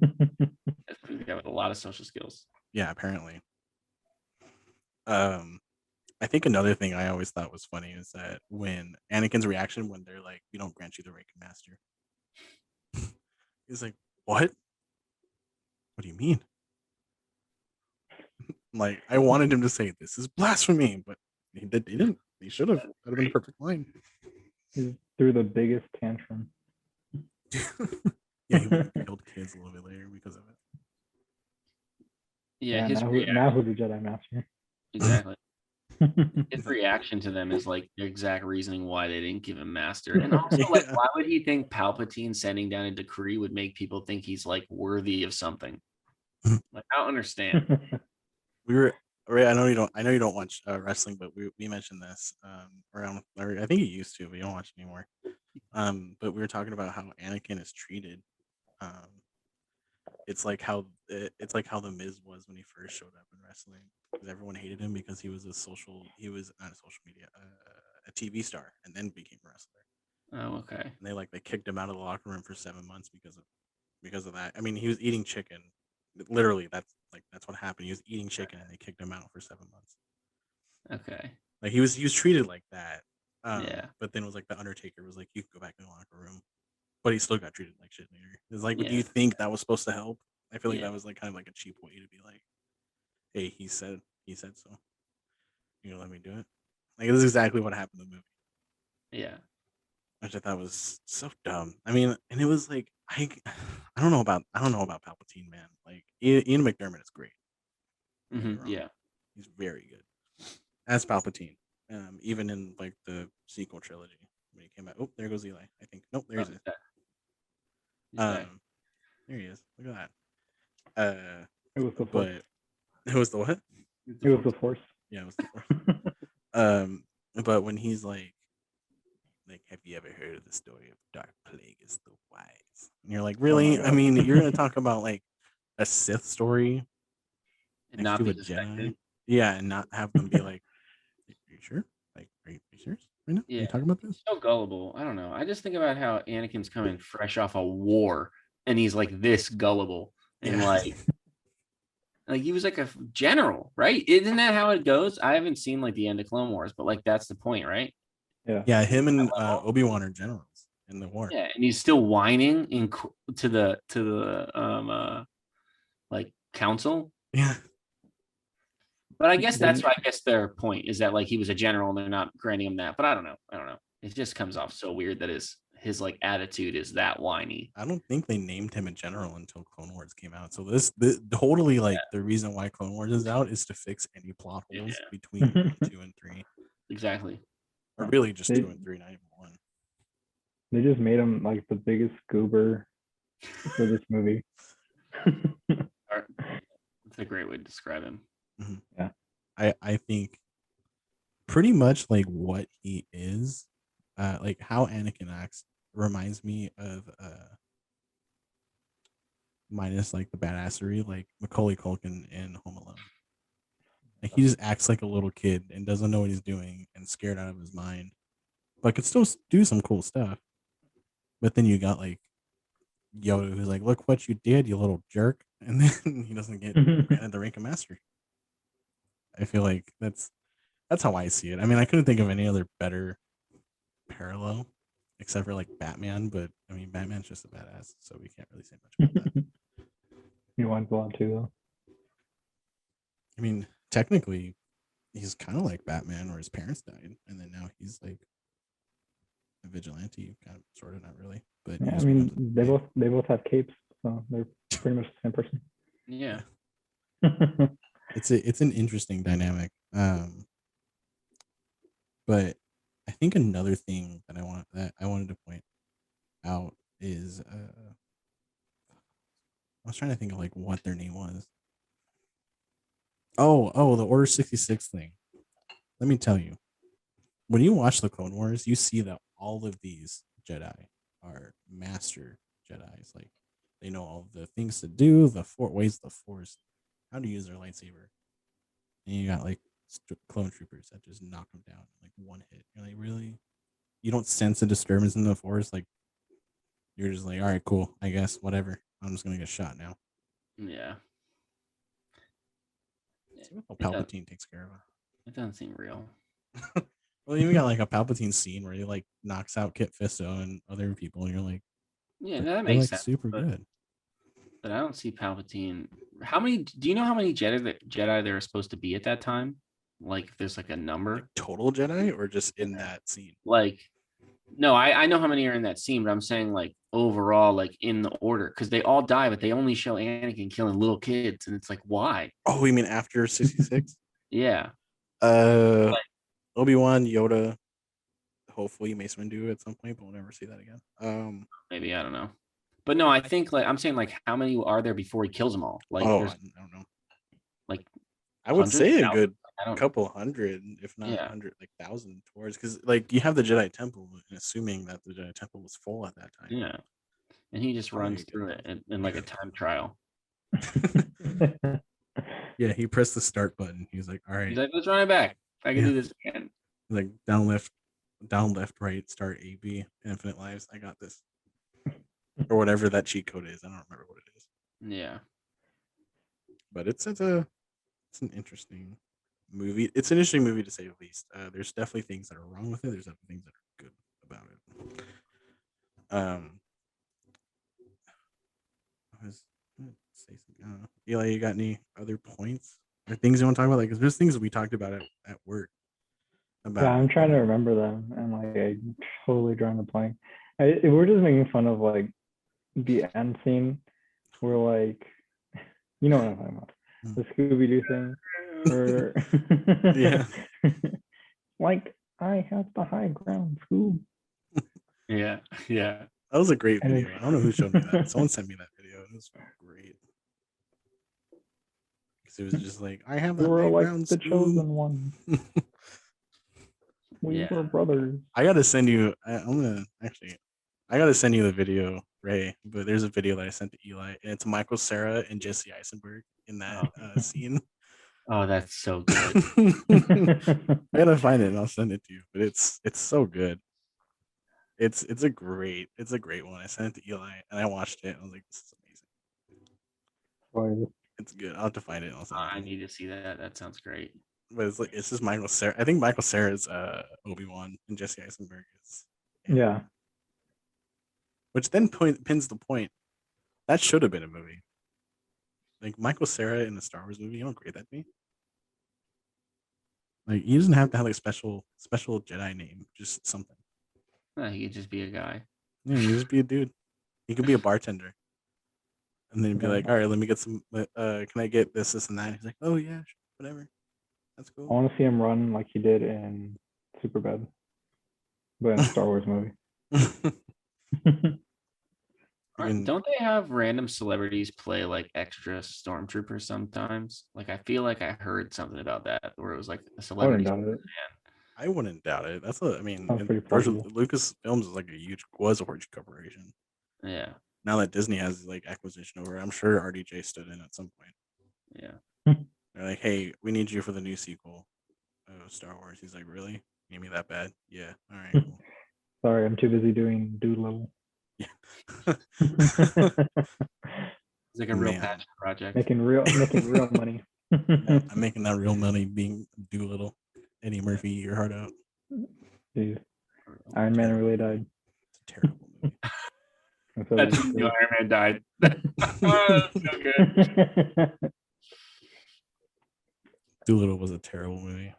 We have a lot of social skills. Yeah, apparently. I think another thing I always thought was funny is that when Anakin's reaction when they're like, "We don't grant you the rank of master," he's like, "What? What do you mean?" Like, I wanted him to say, "This is blasphemy," but he didn't. He should have. That would have been the perfect line. He threw the biggest tantrum. Yeah, he would have killed kids a little bit later because of it. Yeah, now who's the Jedi Master? exactly. His reaction to them is like the exact reasoning why they didn't give him master. And also, like, Yeah. why would he think Palpatine sending down a decree would make people think he's like worthy of something? Like, I don't understand. We were Ray, I know you don't watch wrestling, but we mentioned this around. Or I think you used to, but you don't watch it anymore. But we were talking about how Anakin is treated. Um, it's like how the Miz was when he first showed up in wrestling, because everyone hated him because he was he was not a social media, a TV star, and then became a wrestler. Oh, okay. And they kicked him out of the locker room for 7 months because of that. I mean, he was eating chicken. Literally, that's what happened. He was eating chicken, and they kicked him out for 7 months. Okay. Like he was treated like that. Yeah. But then it was like the Undertaker was like, you can go back to the locker room, but he still got treated like shit later. It's like, do Yeah. you think that was supposed to help? I feel like Yeah. that was like kind of like a cheap way to be like, hey, he said so. You gonna let me do it? Like this is exactly what happened in the movie, Yeah. which I thought was so dumb. I mean, and it was like I don't know about Palpatine, man. Like Ian McDermott is great. Don't get me wrong. Yeah. He's very good as Palpatine. Even in like the sequel trilogy when he came out. Oh, there goes Eli. I think. Nope, there he is. He's back. There he is. Look at that. It was the Force. But it was the what? It was the Force. Yeah, it was the Force. But when he's like, have you ever heard of the story of Dark Plagueis the Wise? And you're like, really? I mean, you're gonna talk about like a Sith story And next not to be a Jedi? suspected. Yeah, and not have them be like, are you sure? Like, are you serious right now? Yeah. Are you talking about this? So gullible. I don't know. I just think about how Anakin's coming fresh off a war and he's like this gullible and Yeah. like he was like a general, right? Isn't that how it goes? I haven't seen like the end of Clone Wars, but like that's the point, right? Yeah. Yeah, him and Obi-Wan are generals in the war. Yeah, and he's still whining to the like council. Yeah. But I guess that's their point is that like he was a general and they're not granting him that. But I don't know. It just comes off so weird that his like attitude is that whiny. I don't think they named him a general until Clone Wars came out. So this totally like the reason why Clone Wars is out is to fix any plot holes between 1, 2, and 3. Exactly. Or really just 2 and 3, not even 1. They just made him like the biggest goober for this movie. That's a great way to describe him. Mm-hmm. Yeah. I think pretty much like what he is, like how Anakin acts reminds me of minus like the badassery, like Macaulay Culkin in Home Alone. Like he just acts like a little kid and doesn't know what he's doing and scared out of his mind, but could still do some cool stuff. But then you got like Yoda, who's like, "Look what you did, you little jerk," and then he doesn't get granted the rank of master. I feel like that's how I see it. I mean, I couldn't think of any other better parallel except for like Batman, but I mean, Batman's just a badass, so we can't really say much about that. You want to go on too, though. I mean, technically, he's kind of like Batman, where his parents died, and then now he's like a vigilante, kind of, sort of, not really. But yeah, I mean, they both have capes, so they're pretty much the same person. Yeah. It's an interesting dynamic. But I think another thing that I wanted to point out is I was trying to think of like what their name was. Oh, the Order 66 thing. Let me tell you, when you watch the Clone Wars, you see that all of these Jedi are master Jedi's. Like they know all the things to do, the ways the Force, how to use their lightsaber. And you got like clone troopers that just knock them down like one hit. You're like, really? You don't sense a disturbance in the Force? Like you're just like, all right, cool. I guess whatever. I'm just gonna get shot now. Yeah. See what Palpatine takes care of it. It doesn't seem real. Well, you even got like a Palpatine scene where he like knocks out Kit Fisto and other people, and you're like, Yeah, that they're makes like sense. super good. But I don't see Palpatine. How many? Do you know how many Jedi there are supposed to be at that time? Like, if there's like a number. Like total Jedi, or just in that scene? Like, no, I know how many are in that scene, but I'm saying like overall, like in the order, because they all die, but they only show Anakin killing little kids, and it's like, why? Oh, you mean after 66? Yeah. Obi-Wan, Yoda, hopefully Mace Windu at some point, but we'll never see that again. Maybe, I don't know. But no, I think like I'm saying like how many are there before he kills them all? Like I there's don't know. like I would say a good I don't couple hundred, if not Yeah. 100, like 1,000 towards, because like you have the Jedi Temple, and assuming that the Jedi Temple was full at that time. Yeah. And he just Probably runs a good through it in like a time trial. Yeah, he pressed the start button. He's like, all right. He's like, let's run it back. I can Yeah. do this again. Like down, left, right, start A, B, infinite lives. I got this. Or whatever that cheat code is. I don't remember what it is. Yeah. But it's an interesting movie. It's an interesting movie to say the least. There's definitely things that are wrong with it. There's definitely things that are good about it. I was gonna say something. I don't know. Eli, you got any other points or things you want to talk about? Like, 'cause there's things that we talked about at work. About Yeah, I'm trying to remember them, and like I'm totally drawing the blank. We're just making fun of like the end scene, where like, you know what I'm talking about, the Scooby Doo thing, where Yeah. like I have the high ground, Scoob. Yeah. Yeah. That was a great And video. I don't know who showed me that. Someone sent me that video. It was great. Because it was just like, I have We the were high like ground, the Scoob. chosen one. We Yeah. were brothers. I gotta send you. I gotta send you the video, Ray. But there's a video that I sent to Eli, and it's Michael Cera and Jesse Eisenberg in that scene. Oh, that's so good. I gotta find it and I'll send it to you. But it's so good. It's a great one. I sent it to Eli and I watched it. And I was like, this is amazing. It's good. I'll have to find it. And I'll send it to I you. need to see that. That sounds great. But it's just Michael Cera. I think Michael Cera is Obi-Wan and Jesse Eisenberg is Yeah. Which then pins the point. That should have been a movie. Like Michael Cera in the Star Wars movie, you don't grade that to me. Like he doesn't have to have like special Jedi name, just something. No, he could just be a guy. Yeah, he just be a dude. He could be a bartender. And then he'd be like, all right, let me get some can I get this, and that? He's like, oh yeah, sure, whatever. That's cool. I want to see him run like he did in Superbad, but in a Star Wars movie. Don't they have random celebrities play like extra stormtroopers sometimes? Like I feel like I heard something about that where it was like a I celebrity. wouldn't doubt it. I wouldn't doubt it. That's I mean, Sounds pretty George plausible. Lucas Films is like a huge corporation. Yeah. Now that Disney has like acquisition over, I'm sure RDJ stood in at some point. Yeah. They're like, hey, we need you for the new sequel of Star Wars. He's like, really? You mean that bad? Yeah. All right. Cool. Sorry, I'm too busy doing Doolittle. Yeah. It's like a real passion project. making real money. I'm making that real money being Doolittle. Eddie Murphy, your heart out. Jeez. Iron Man really died. It's a terrible movie. That's when Iron Man died. Oh, that's so good. Doolittle was a terrible movie.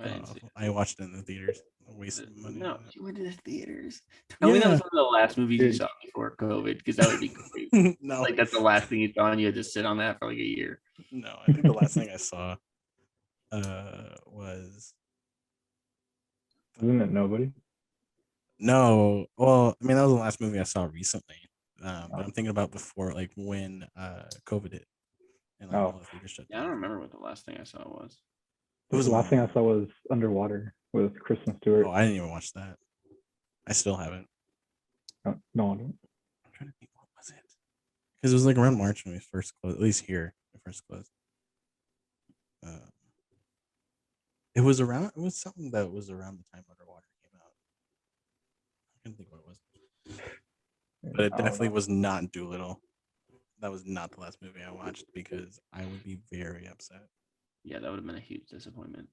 I I watched it in the theaters. I wasted money. No, you went to the theaters. Tell me that was one of the last movies you saw before COVID, because that would be crazy. No, Like that's the last thing you saw, and you had to sit on that for like a year. No, I think the last thing I saw was Isn't it nobody? No, well, I mean that was the last movie I saw recently. But Oh. I'm thinking about before, like when COVID hit and like Oh. all the theaters shut Yeah, I down. don't remember what the last thing I saw was. It was The last thing I saw was Underwater with Kristen Stewart. Oh, I didn't even watch that. I still haven't. No, I don't. I'm trying to think, what was it? Because it was like around March when we first closed. At least here, we first closed. It was around. It was something that was around the time Underwater came out. I can't think what it was, but it I don't definitely know. was not Doolittle. That was not the last movie I watched because I would be very upset. Yeah, that would have been a huge disappointment.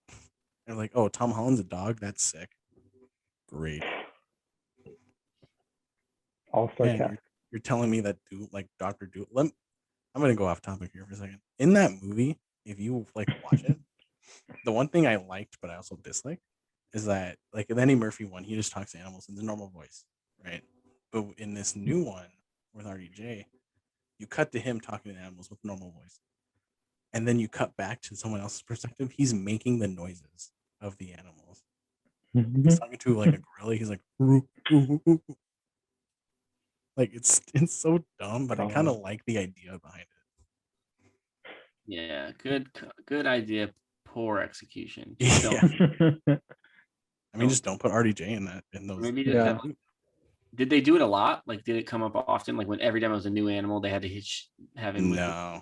They're like, "Oh, Tom Holland's a dog. That's sick. Great." All-star Man, cast. you're telling me that like Doctor Doolittle. I'm gonna go off topic here for a second. In that movie, if you like watch it, the one thing I liked but I also disliked is that like in Eddie Murphy one, he just talks to animals in the normal voice, right? But in this new one with RDJ, you cut to him talking to animals with normal voice, and then you cut back to someone else's perspective. He's making the noises of the animals. He's talking to like a gorilla. He's like, "Roo, roo, roo, roo." Like it's so dumb, but I kind of like the idea behind it. Yeah, good idea, poor execution. Just Yeah. don't. I mean, just don't put RDJ in that in those. Maybe Yeah. just did they do it a lot? Like, did it come up often? Like when every time it was a new animal, they had to have him with No.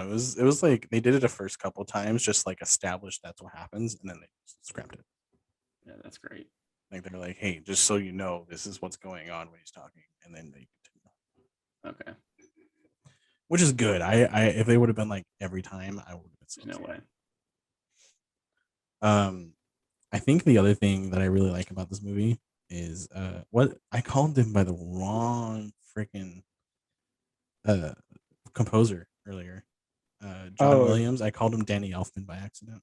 It was like they did it the first couple times, just like establish that's what happens, and then they just scrapped it. Yeah, that's great. Like they're like, hey, just so you know, this is what's going on when he's talking, and then they continue. Okay, Which is good. I if they would have been like every time, I would have been so there's no way. I think the other thing that I really like about this movie is what I called him by the wrong freaking uh composer earlier. John Williams. I called him Danny Elfman by accident.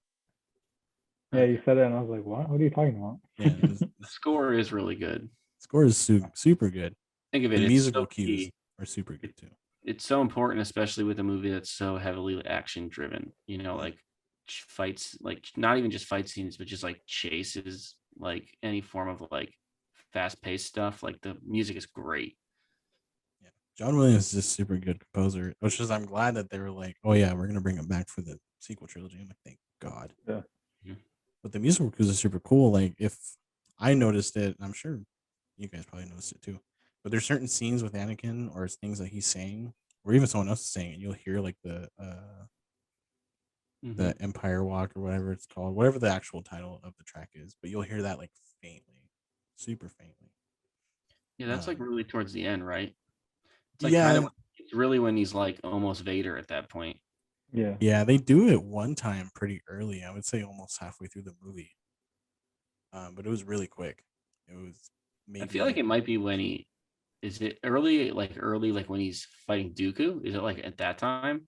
Yeah, you said it, and I was like, "What? What are you talking about?" Yeah, The score is really good. score is super good. Think of it. The It's musical so cues key. are super good too. It's so important, especially with a movie that's so heavily action driven. You know, like fights, like not even just fight scenes, but just like chases, like any form of like fast paced stuff. Like the music is great. Yeah, John Williams is a super good composer, which is I'm glad that they were like, oh yeah, we're gonna bring him back for the sequel trilogy. I'm like, thank God. Yeah. But the musical cues are super cool. Like if I noticed it, I'm sure you guys probably noticed it too. But there's certain scenes with Anakin or things that he's saying, or even someone else is saying, and you'll hear like the Empire Walk or whatever it's called, whatever the actual title of the track is, but you'll hear that like faintly, super faintly. Yeah, that's like really towards the end, right? It's like yeah, kind of it's really when he's like almost Vader at that point. Yeah. yeah, they do it one time pretty early. I would say almost halfway through the movie, but it was really quick. It was maybe. I feel like it might be when he is it early, like when he's fighting Dooku. Is it like at that time?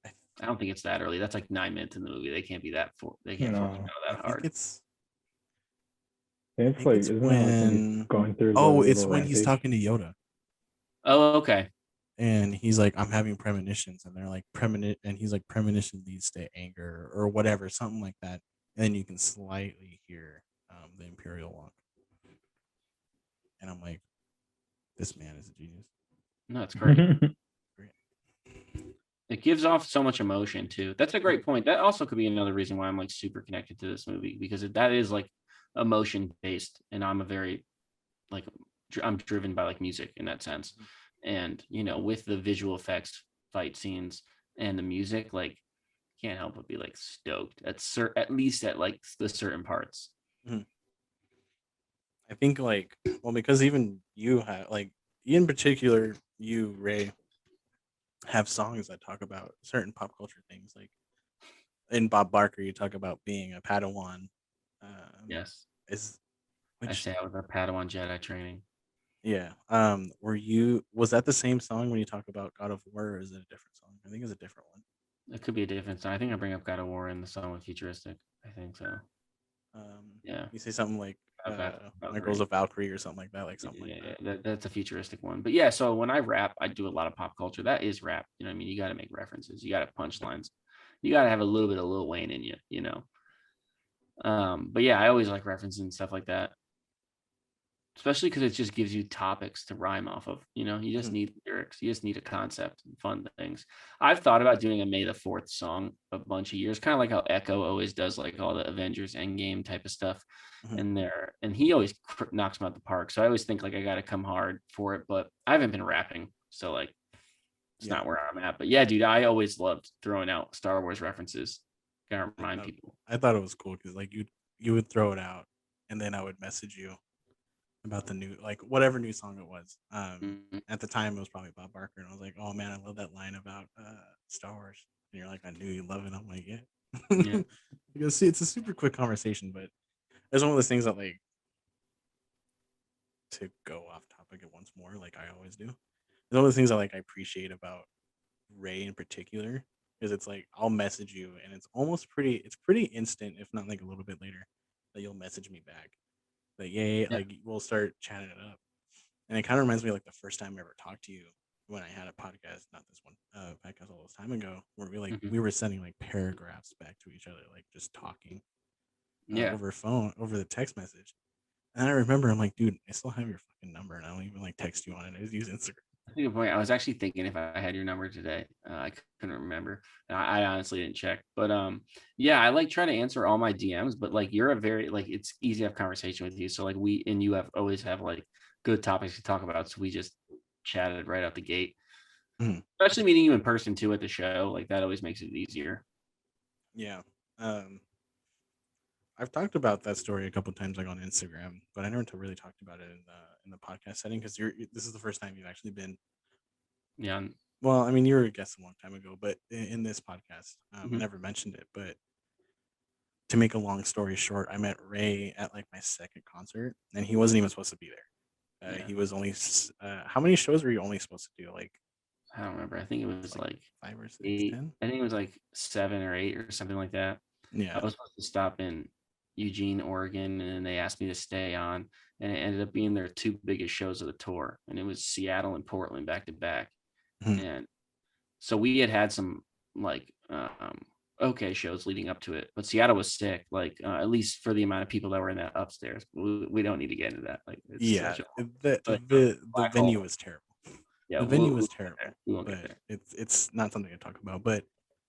I don't think it's that early. That's like 9 minutes in the movie. They can't be that they can't force him out that hard. It's like it's isn't it like when he's going through. Oh, it's when he's talking to Yoda. Oh, okay. And he's like, I'm having premonitions, and they're like and he's like, premonition leads to anger or whatever, something like that. And then you can slightly hear the Imperial Walk. And I'm like, this man is a genius. No, it's great. It gives off so much emotion too. That's a great point. That also could be another reason why I'm like super connected to this movie, because that is like emotion based, and I'm a very like I'm driven by like music in that sense. And you know, with the visual effects, fight scenes, and the music, like can't help but be like stoked at least at like the certain parts. Mm-hmm. I think like, well, because even you have like, in particular, you, Ray, have songs that talk about certain pop culture things. Like in Bob Barker, you talk about being a Padawan. Yes. I say I was a Padawan Jedi training. Yeah. Was that the same song when you talk about God of War, or is it a different song? I think it's a different one. It could be a different song. I think I bring up God of War in the song with Futuristic. I think so. Yeah. You say something like my girl's a Valkyrie or something like that, That's a futuristic one. But yeah, so when I rap, I do a lot of pop culture. That is rap. You know what I mean? You got to make references. You got to punchlines. You got to have a little bit of Lil Wayne in you, you know? But yeah, I always like referencing stuff like that, especially because it just gives you topics to rhyme off of. You just need lyrics, you just need a concept and fun things. I've thought about doing a May the 4th song a bunch of years, kind of like how Echo always does, like all the Avengers Endgame type of stuff in there, and he always knocks them out the park. So I always think like I got to come hard for it, but I haven't been rapping, so like it's Yeah. not where I'm at. But yeah, dude, I always loved throwing out Star Wars references. Gotta remind people. I thought it was cool because like you would throw it out, and then I would message you about the new, like whatever new song it was. Mhm. At the time it was probably Bob Barker, and I was like, oh man, I love that line about Star Wars. And you're like, I knew you love it. I'm like, yeah. Yeah. Because see, it's a super quick conversation, but it's one of those things that like, to go off topic at once more, like I always do. It's one of the things I appreciate about Ray in particular is it's like I'll message you and it's pretty instant, if not like a little bit later, that you'll message me back. Like, yay, Yeah. like we'll start chatting it up. And it kind of reminds me of like the first time I ever talked to you when I had a podcast, not this one, podcast all this time ago, where Mhm. we were sending like paragraphs back to each other, like just talking Yeah. over the text message. And I remember I'm like, dude, I still have your fucking number, and I don't even like text you on it. I just use Instagram. I think a point. I was actually thinking if I had your number today. I couldn't remember. I honestly didn't check. But yeah, I like try to answer all my DMs. But like you're a very like it's easy to have conversation with you. So like we and you have always have like good topics to talk about. So we just chatted right out the gate. Mhm. Especially meeting you in person too at the show. Like that always makes it easier. Yeah. I've talked about that story a couple times, like on Instagram, but I never really talked about it in the podcast setting because this is the first time you've actually been. Yeah. Well, I mean, you were a guest a long time ago, but in this podcast, I Mhm. never mentioned it. But to make a long story short, I met Ray at like my second concert, and he wasn't even supposed to be there. Yeah. He was only how many shows were you only supposed to do? Like I don't remember. I think it was like like 5 or 6, 8. 10? I think it was like 7 or 8 or something like that. I Yeah. was supposed to stop in Eugene, Oregon, and then they asked me to stay on, and it ended up being their two biggest shows of the tour, and it was Seattle and Portland back to back. Mhm. And so we had some like okay shows leading up to it, but Seattle was sick, like at least for the amount of people that were in that upstairs. We don't need to get into that. Like it's Yeah. such a The black venue hole. was terrible. Yeah, The venue we was won't get terrible, there. We won't get but there. it's not something to talk about. But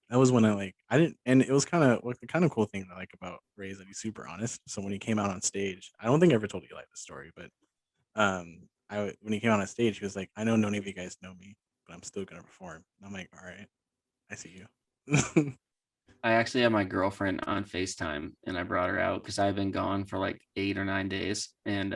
that was when I didn't, and it was kind of like the kind of cool thing that I like about Ray is that he's super honest. So when he came out on stage, I don't think I ever told you like the story, but when he came out on stage, he was like, "I know none of you guys know me, but I'm still gonna perform." And I'm like, "All right, I see you." I actually had my girlfriend on FaceTime and I brought her out because I've been gone for like 8 or 9 days. And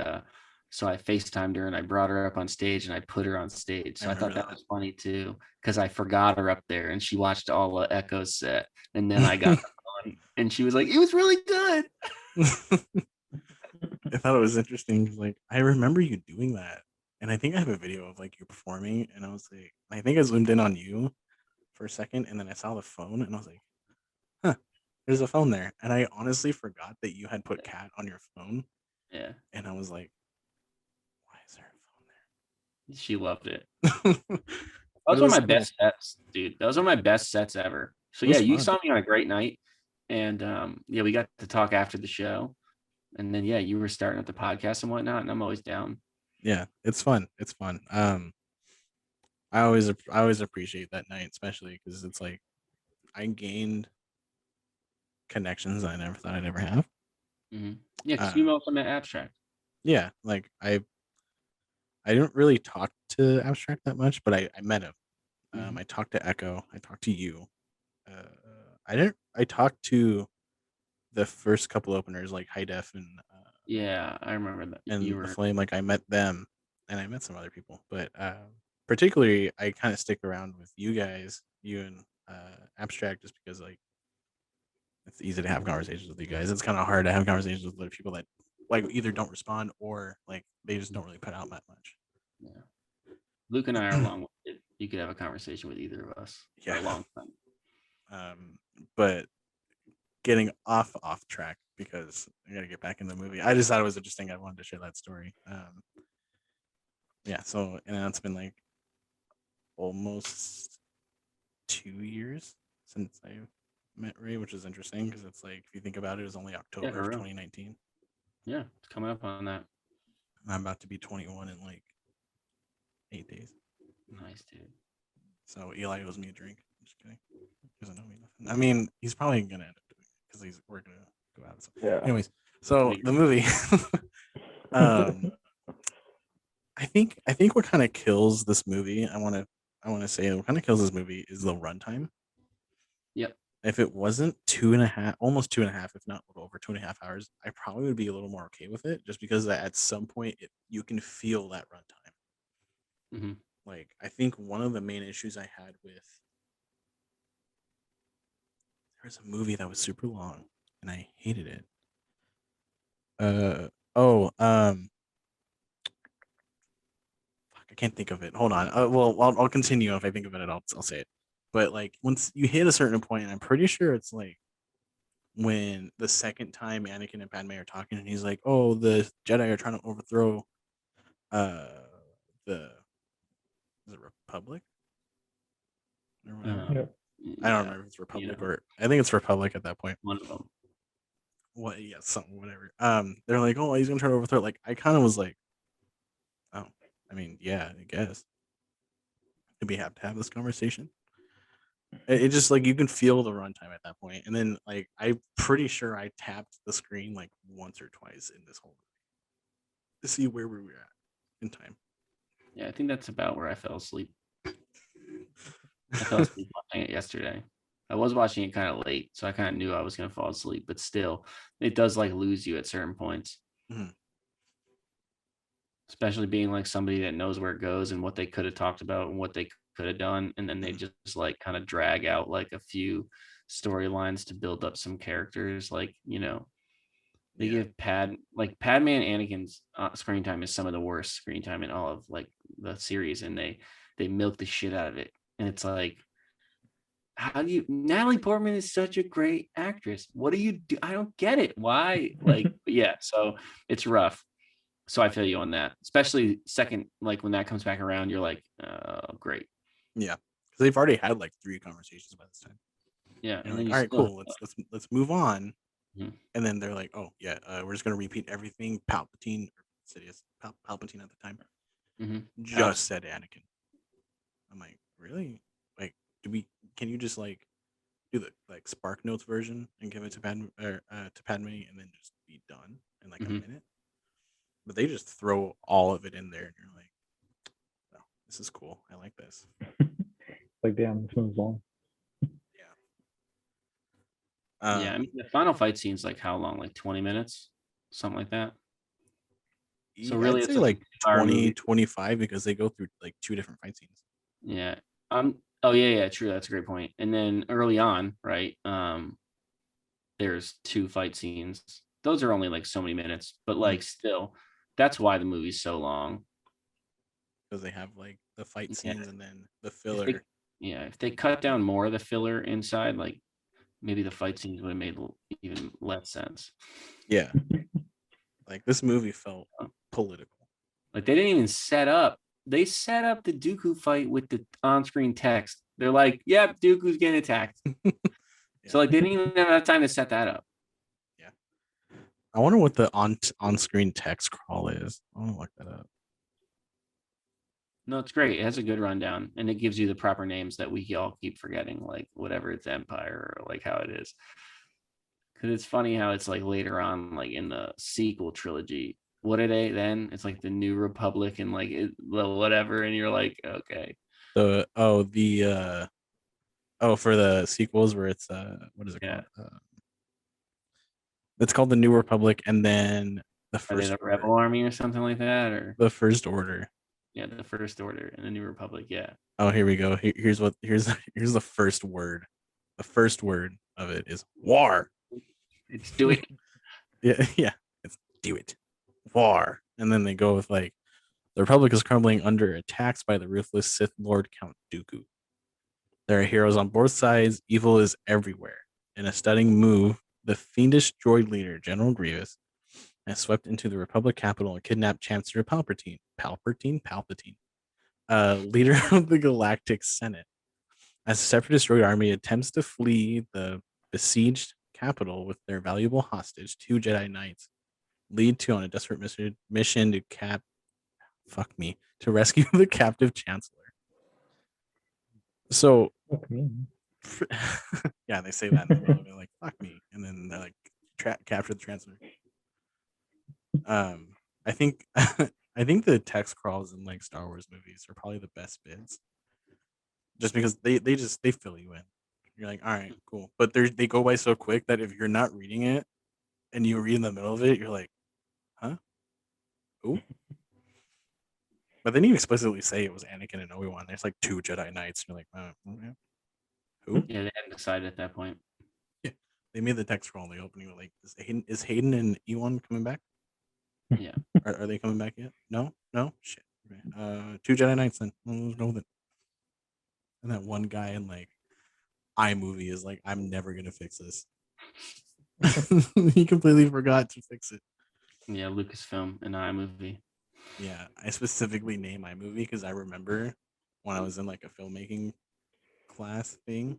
so I FaceTimed her and I brought her up on stage and I put her on stage. I So I thought remember that was funny too because I forgot her up there and she watched all the Echoes set. And then I got on and she was like, it was really good. that. I thought it was interesting. 'Cause, like, I remember you doing that, and I think I have a video of like you performing, and I was like, I think I zoomed in on you for a second, and then I saw the phone, and I was like, huh, there's a phone there. And I honestly forgot that you had put Cat on your phone. Yeah, And I was like, why is there she loved it. a phone there? But Those it were was my cool. best sets, dude. Those are my best sets ever. So It was yeah, you fun. saw me on a great night. And yeah, we got to talk after the show. And then yeah, you were starting up the podcast and whatnot, and I'm always down. Yeah, it's fun. It's fun. I always appreciate that night, especially because it's like I gained connections I never thought I'd ever have. Yeah, because Uh, you also met Abstract. yeah, like I didn't really talk to Abstract that much, but I met him. I talked to Echo. I talked to you. I talked to the first couple openers like High Def Yeah, I remember that you and the were. Flame. Like I met them, and I met some other people, but particularly I kind of stick around with you guys, you and Abstract, just because like it's easy to have conversations with you guys. It's kind of hard to have conversations with other people that like either don't respond or like they just don't really put out that much. Yeah, Luke and I are long with it. You could have a conversation with either of us for a Yeah. long time. But getting off track because I gotta get back in the movie. I just thought it was interesting. I wanted to share that story. Yeah. So and it's been like almost 2 years since I met Ray, which is interesting because it's like if you think about it, it's only October for of real. 2019. Yeah, it's coming up on that. And I'm about to be 21 in like 8 days. Nice, dude. So Eli owes me a drink. I'm just kidding. He doesn't owe me nothing. I mean, he's probably gonna end up doing it because we're gonna go out. So. Yeah. Anyways, so the movie. I think what kind of kills this movie, I want to say what kind of kills this movie is the runtime. Yep. If it wasn't 2.5, almost 2.5, if not a little over 2.5 hours, I probably would be a little more okay with it, just because at some point you can feel that runtime. Mm-hmm. Like I think one of the main issues I had with there was a movie that was super long and I hated it. I can't think of it. Hold on. Well, I'll continue. If I think of it, I'll say it. But like once you hit a certain point, I'm pretty sure it's like when the second time Anakin and Padme are talking, and he's like, "Oh, the Jedi are trying to overthrow uh the is it Republic or whatever." I don't remember if it's Republic or I think it's Republic at that point. One of them. What? Yeah, something, whatever. They're like, "Oh, he's gonna try to overthrow it." Like, I kind of was like, "Oh, I mean, yeah, I guess." Do we have to have this conversation? It just like you can feel the runtime at that point, and then like I'm pretty sure I tapped the screen like once or twice in this whole movie to see where we were at in time. Yeah, I think that's about where I fell asleep. I fell asleep watching it yesterday. I was watching it kind of late, so I kind of knew I was going to fall asleep, but still, it does like lose you at certain points. Mhm. Especially being like somebody that knows where it goes and what they could have talked about and what they could have done. And then they just like kind of drag out like a few storylines to build up some characters. Like, they give Padme and Anakin's screen time is some of the worst screen time in all of like the series. And they milk the shit out of it. And it's like, how do you Natalie Portman is such a great actress. What do you do? I don't get it. Why? Like, yeah, so it's rough. So I feel you on that, especially second, like when that comes back around, you're like, great. Yeah, because they've already had like 3 conversations by this time. Yeah, and like, all right, cool. Let's move on. Mhm. And then they're like, oh yeah, we're just gonna repeat everything Palpatine or Sidious Palpatine at the time just said Anakin. I'm like, really? Like, can you just like do the like Spark Notes version and give it to Padme and then just be done in like a minute? But they just throw all of it in there, and you're like, "No, this is cool. I like this." Like, damn, this one's long. Yeah, I mean, the final fight scene's like how long? Like 20 minutes, something like that. So really, I'd it's say like 20, movie. 25 because they go through like 2 different fight scenes. Yeah. Oh yeah, true. That's a great point. And then early on, right? There's 2 fight scenes. Those are only like so many minutes, but like still, that's why the movie's so long. Because they have like the fight scenes and then the filler. If they cut down more of the filler inside, like maybe the fight scenes would have made even less sense. Yeah. Like this movie felt political. Like they didn't even set up. They set up the Dooku fight with the on-screen text. They're like, "Yep, Dooku's getting attacked." So like they didn't even have enough time to set that up. Yeah. I wonder what the on-screen text crawl is. I want to look that up. No, it's great. It has a good rundown, and it gives you the proper names that we all keep forgetting, like whatever it's Empire or like how it is. Because it's funny how it's like later on, like in the sequel trilogy. What are they then? It's like the New Republic and like whatever, and you're like, okay. For the sequels where it's what is it called? It's called the New Republic, and then the First Order. Rebel Army or something like that, or the First Order. Yeah, the First Order and the New Republic. Yeah. Oh, here we go. Here's the first word. The first word of it is war. It's do it. yeah. It's do it. War. And then they go with like the Republic is crumbling under attacks by the ruthless Sith Lord Count Dooku. There are heroes on both sides. Evil is everywhere. In a stunning move, the fiendish droid leader, General Grievous, has swept into the Republic capital and kidnapped Chancellor Palpatine, leader of the Galactic Senate. As the Separatist droid army attempts to flee the besieged capital with their valuable hostage, 2 Jedi Knights lead to on a desperate mission to rescue the captive Chancellor. So, Fuck me. yeah, they say that in the middle of it, like "fuck me," and then they're like capture the Chancellor. I think I think the text crawls in like Star Wars movies are probably the best bits, just because they fill you in. You're like, all right, cool, but they go by so quick that if you're not reading it and you read in the middle of it, you're like, huh, who? But then you explicitly say it was Anakin and Obi-Wan. There's like 2 Jedi Knights. And you're like, yeah. Who? Yeah, they hadn't decided at that point. Yeah, they made the text scroll in the opening. Like, is Hayden and Ewan coming back? Yeah. Are they coming back yet? No, shit. Okay. 2 Jedi Knights then. We'll go with it. And that one guy in like iMovie is like, I'm never gonna fix this. He completely forgot to fix it. Yeah, Lucasfilm and iMovie. Yeah, I specifically name iMovie because I remember when I was in like a filmmaking class thing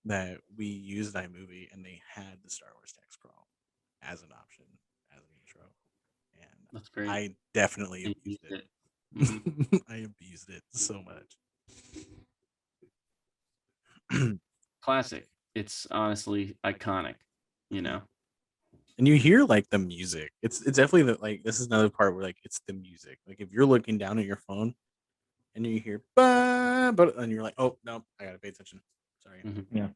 that we used iMovie and they had the Star Wars text crawl as an option as an intro, and That's great. I definitely And abused it. Mhm. I abused it so much. Classic. It's honestly iconic, you know. And you hear like the music. It's definitely the like this is another part where like it's the music. Like if you're looking down at your phone and you hear but and you're like, oh no, I gotta pay attention. Sorry. Mhm. Yeah.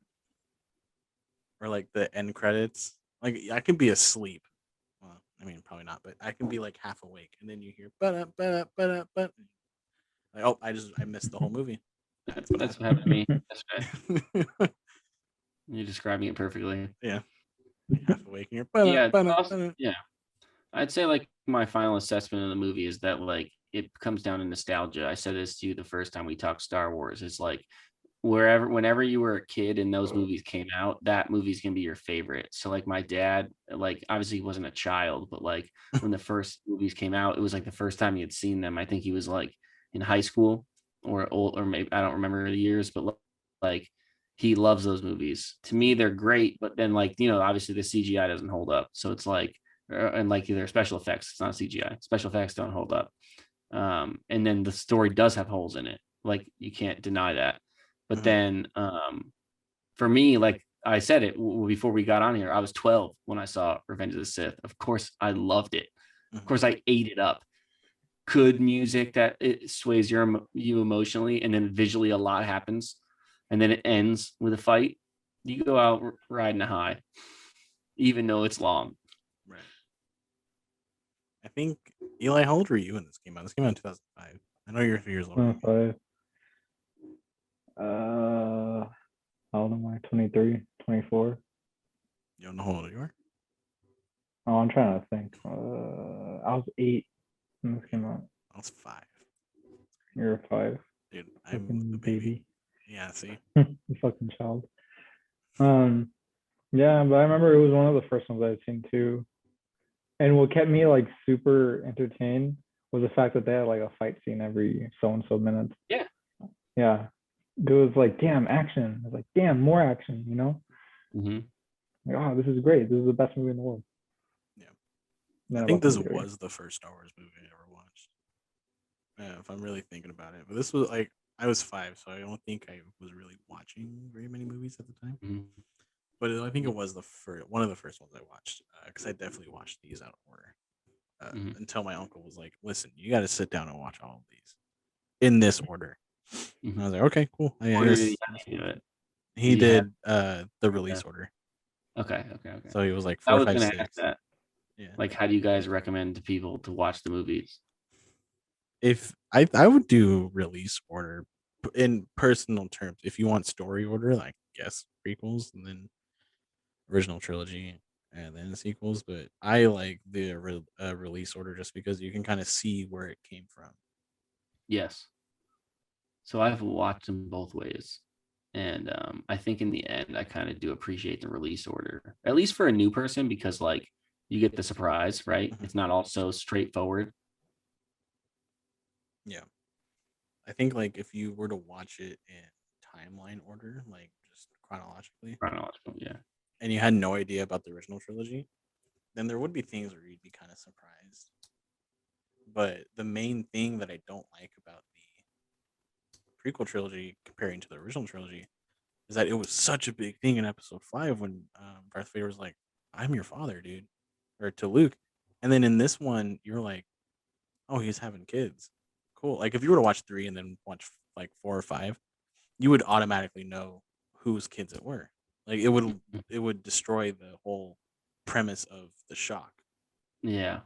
Or like the end credits. Like I can be asleep. Well, I mean probably not, but I can be like half awake and then you hear but like oh I missed the whole movie. That's what That's what happened. happened to me. That's right. You're describing it perfectly. Yeah. Half awake and Yeah, you're yeah. I'd say like my final assessment of the movie is that like it comes down to nostalgia. I said this to you the first time we talked Star Wars. It's like whenever you were a kid and those movies came out, that movie's gonna be your favorite. So like my dad, like obviously he wasn't a child, but like when the first movies came out, it was like the first time he had seen them. I think he was like in high school or maybe I don't remember the years, but like he loves those movies. To me, they're great, but then like obviously the CGI doesn't hold up. So it's like and like their special effects, it's not CGI. Special effects don't hold up. And then the story does have holes in it. Like you can't deny that. But then for me, like I said it before we got on here, I was 12 when I saw Revenge of the Sith. Of course, I loved it. Of course, I ate it up. Good music that it sways you emotionally, and then visually a lot happens, and then it ends with a fight. You go out riding a high, even though it's long. Right. I think Eli, how old were you when this came out? This came out in 2005. I know you're a few years older. 5. How old am I? 23, 24. You don't know how old you are? Oh, I'm trying to think. I was 8 when this came out. I was 5. You're 5. Dude, I'm Fucking the baby. Yeah, see? You fucking child. Yeah, but I remember it was one of the first ones I'd seen too. And what kept me like super entertained was the fact that they had like a fight scene every so and so minutes. Yeah. Yeah. It was like, damn, action. It was like, damn, more action, Mm-hmm. Like, oh, this is great. This is the best movie in the world. Yeah. Then I think left this the theory. was the first Star Wars movie I ever watched. Yeah, if I'm really thinking about it. But this was like, I was 5, so I don't think I was really watching very many movies at the time. Mm-hmm. But I think it was one of the first ones I watched, because I definitely watched these out of order until my uncle was like, "Listen, you got to sit down and watch all of these in this order." And I was like, "Okay, cool." Order did he have to do it? He did the release order. Okay. So he was like I 4, was 5, gonna 6. ask that. Yeah. Like, how do you guys recommend to people to watch the movies? If I would do release order in personal terms. If you want story order, like guess prequels and then original trilogy and then sequels, but I like the release order just because you can kind of see where it came from. Yes. So I've watched them both ways. And I think in the end, I kind of do appreciate the release order, at least for a new person, because like you get the surprise, right? Mhm. It's not all so straightforward. Yeah. I think like if you were to watch it in timeline order, like just chronologically, Chronological, yeah. and you had no idea about the original trilogy, then there would be things where you'd be kind of surprised. But the main thing that I don't like about the prequel trilogy comparing to the original trilogy is that it was such a big thing in Episode 5 when Darth Vader was like, "I'm your father, dude," or to Luke, and then in this one you're like, "Oh, he's having kids, cool." Like if you were to watch 3 and then watch like 4 or 5, you would automatically know whose kids it were. Like it would destroy the whole premise of the shock. Yeah.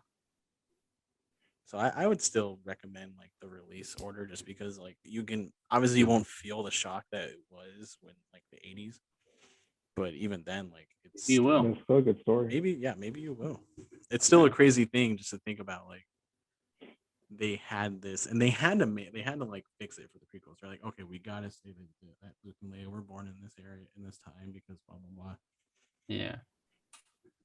So I would still recommend like the release order just because like you can obviously you won't feel the shock that it was when like the 80s, but even then like it's You will. It's still a good story. maybe you will. It's still a crazy thing just to think about like they had this and they had to like fix it for the prequels. They're like, okay, we gotta say that Luke and Leia were born in this area in this time because blah blah blah. Yeah.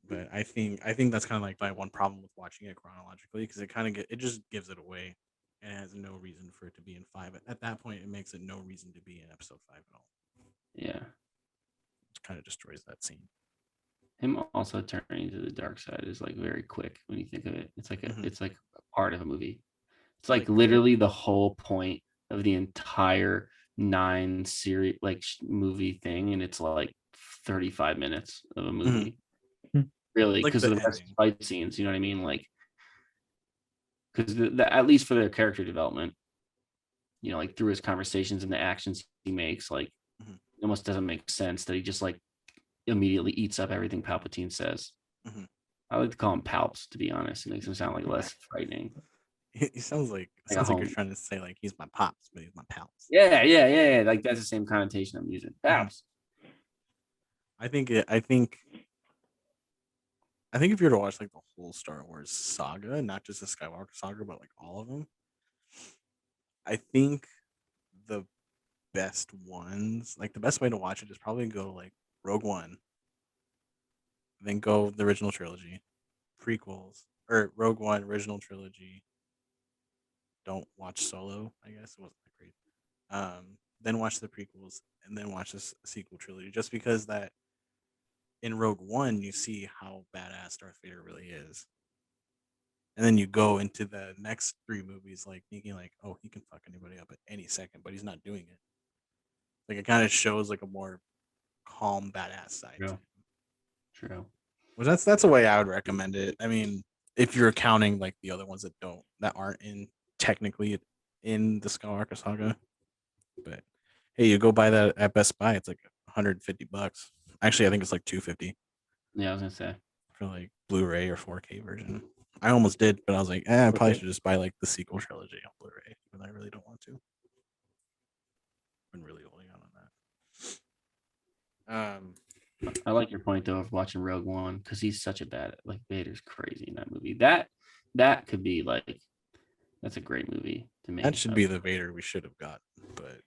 But I think that's kind of like my one problem with watching it chronologically because it just gives it away and it has no reason for it to be in 5. At that point, it makes it no reason to be in Episode 5 at all. Yeah. It kind of destroys that scene. Him also turning to the dark side is like very quick when you think of it. It's like Mhm. it's like a part of a movie. It's like literally the whole point of the entire 9 series movie thing, and it's like 35 minutes of a movie. Really, Like because the of the best ending. fight scenes, you know what I mean? Like, because at least for their character development, you know, like through his conversations and the actions he makes, like Mhm. it almost doesn't make sense that he just like immediately eats up everything Palpatine says. Mhm. I like to call him Palps, to be honest. It makes him sound like less frightening. He sounds like Like a you're home. trying to say like he's my pops, but he's my pals. Yeah. Like that's the same connotation I'm using. Palps. I think if you were to watch like the whole Star Wars saga, not just the Skywalker saga, but like all of them, I think the best ones, like the best way to watch it is probably go like Rogue One, then go the original trilogy, prequels, or Rogue One, original trilogy. Don't watch Solo, I guess it wasn't that great. Then watch the prequels, and then watch this sequel trilogy, just because that in Rogue One you see how badass Darth Vader really is, and then you go into the next 3 movies like thinking like, oh, he can fuck anybody up at any second, but he's not doing it. Like it kind of shows like a more calm, badass side. True. True. Well, that's the way I would recommend it. I mean, if you're counting like the other ones that aren't in technically in the Skywalker saga, but hey, you go buy that at Best Buy, it's like $150. Actually, I think it's like $250 Yeah, I was gonna say. for like Blu-ray or 4K version. I almost did, but I was like, I probably Okay. should just buy like the sequel trilogy on Blu-ray, but I really don't want to. Been really holding out on that. I like your point though of watching Rogue One because he's such a bad like Vader's crazy in that movie. That could be like that's a great movie to me. That should be the Vader we should have got, but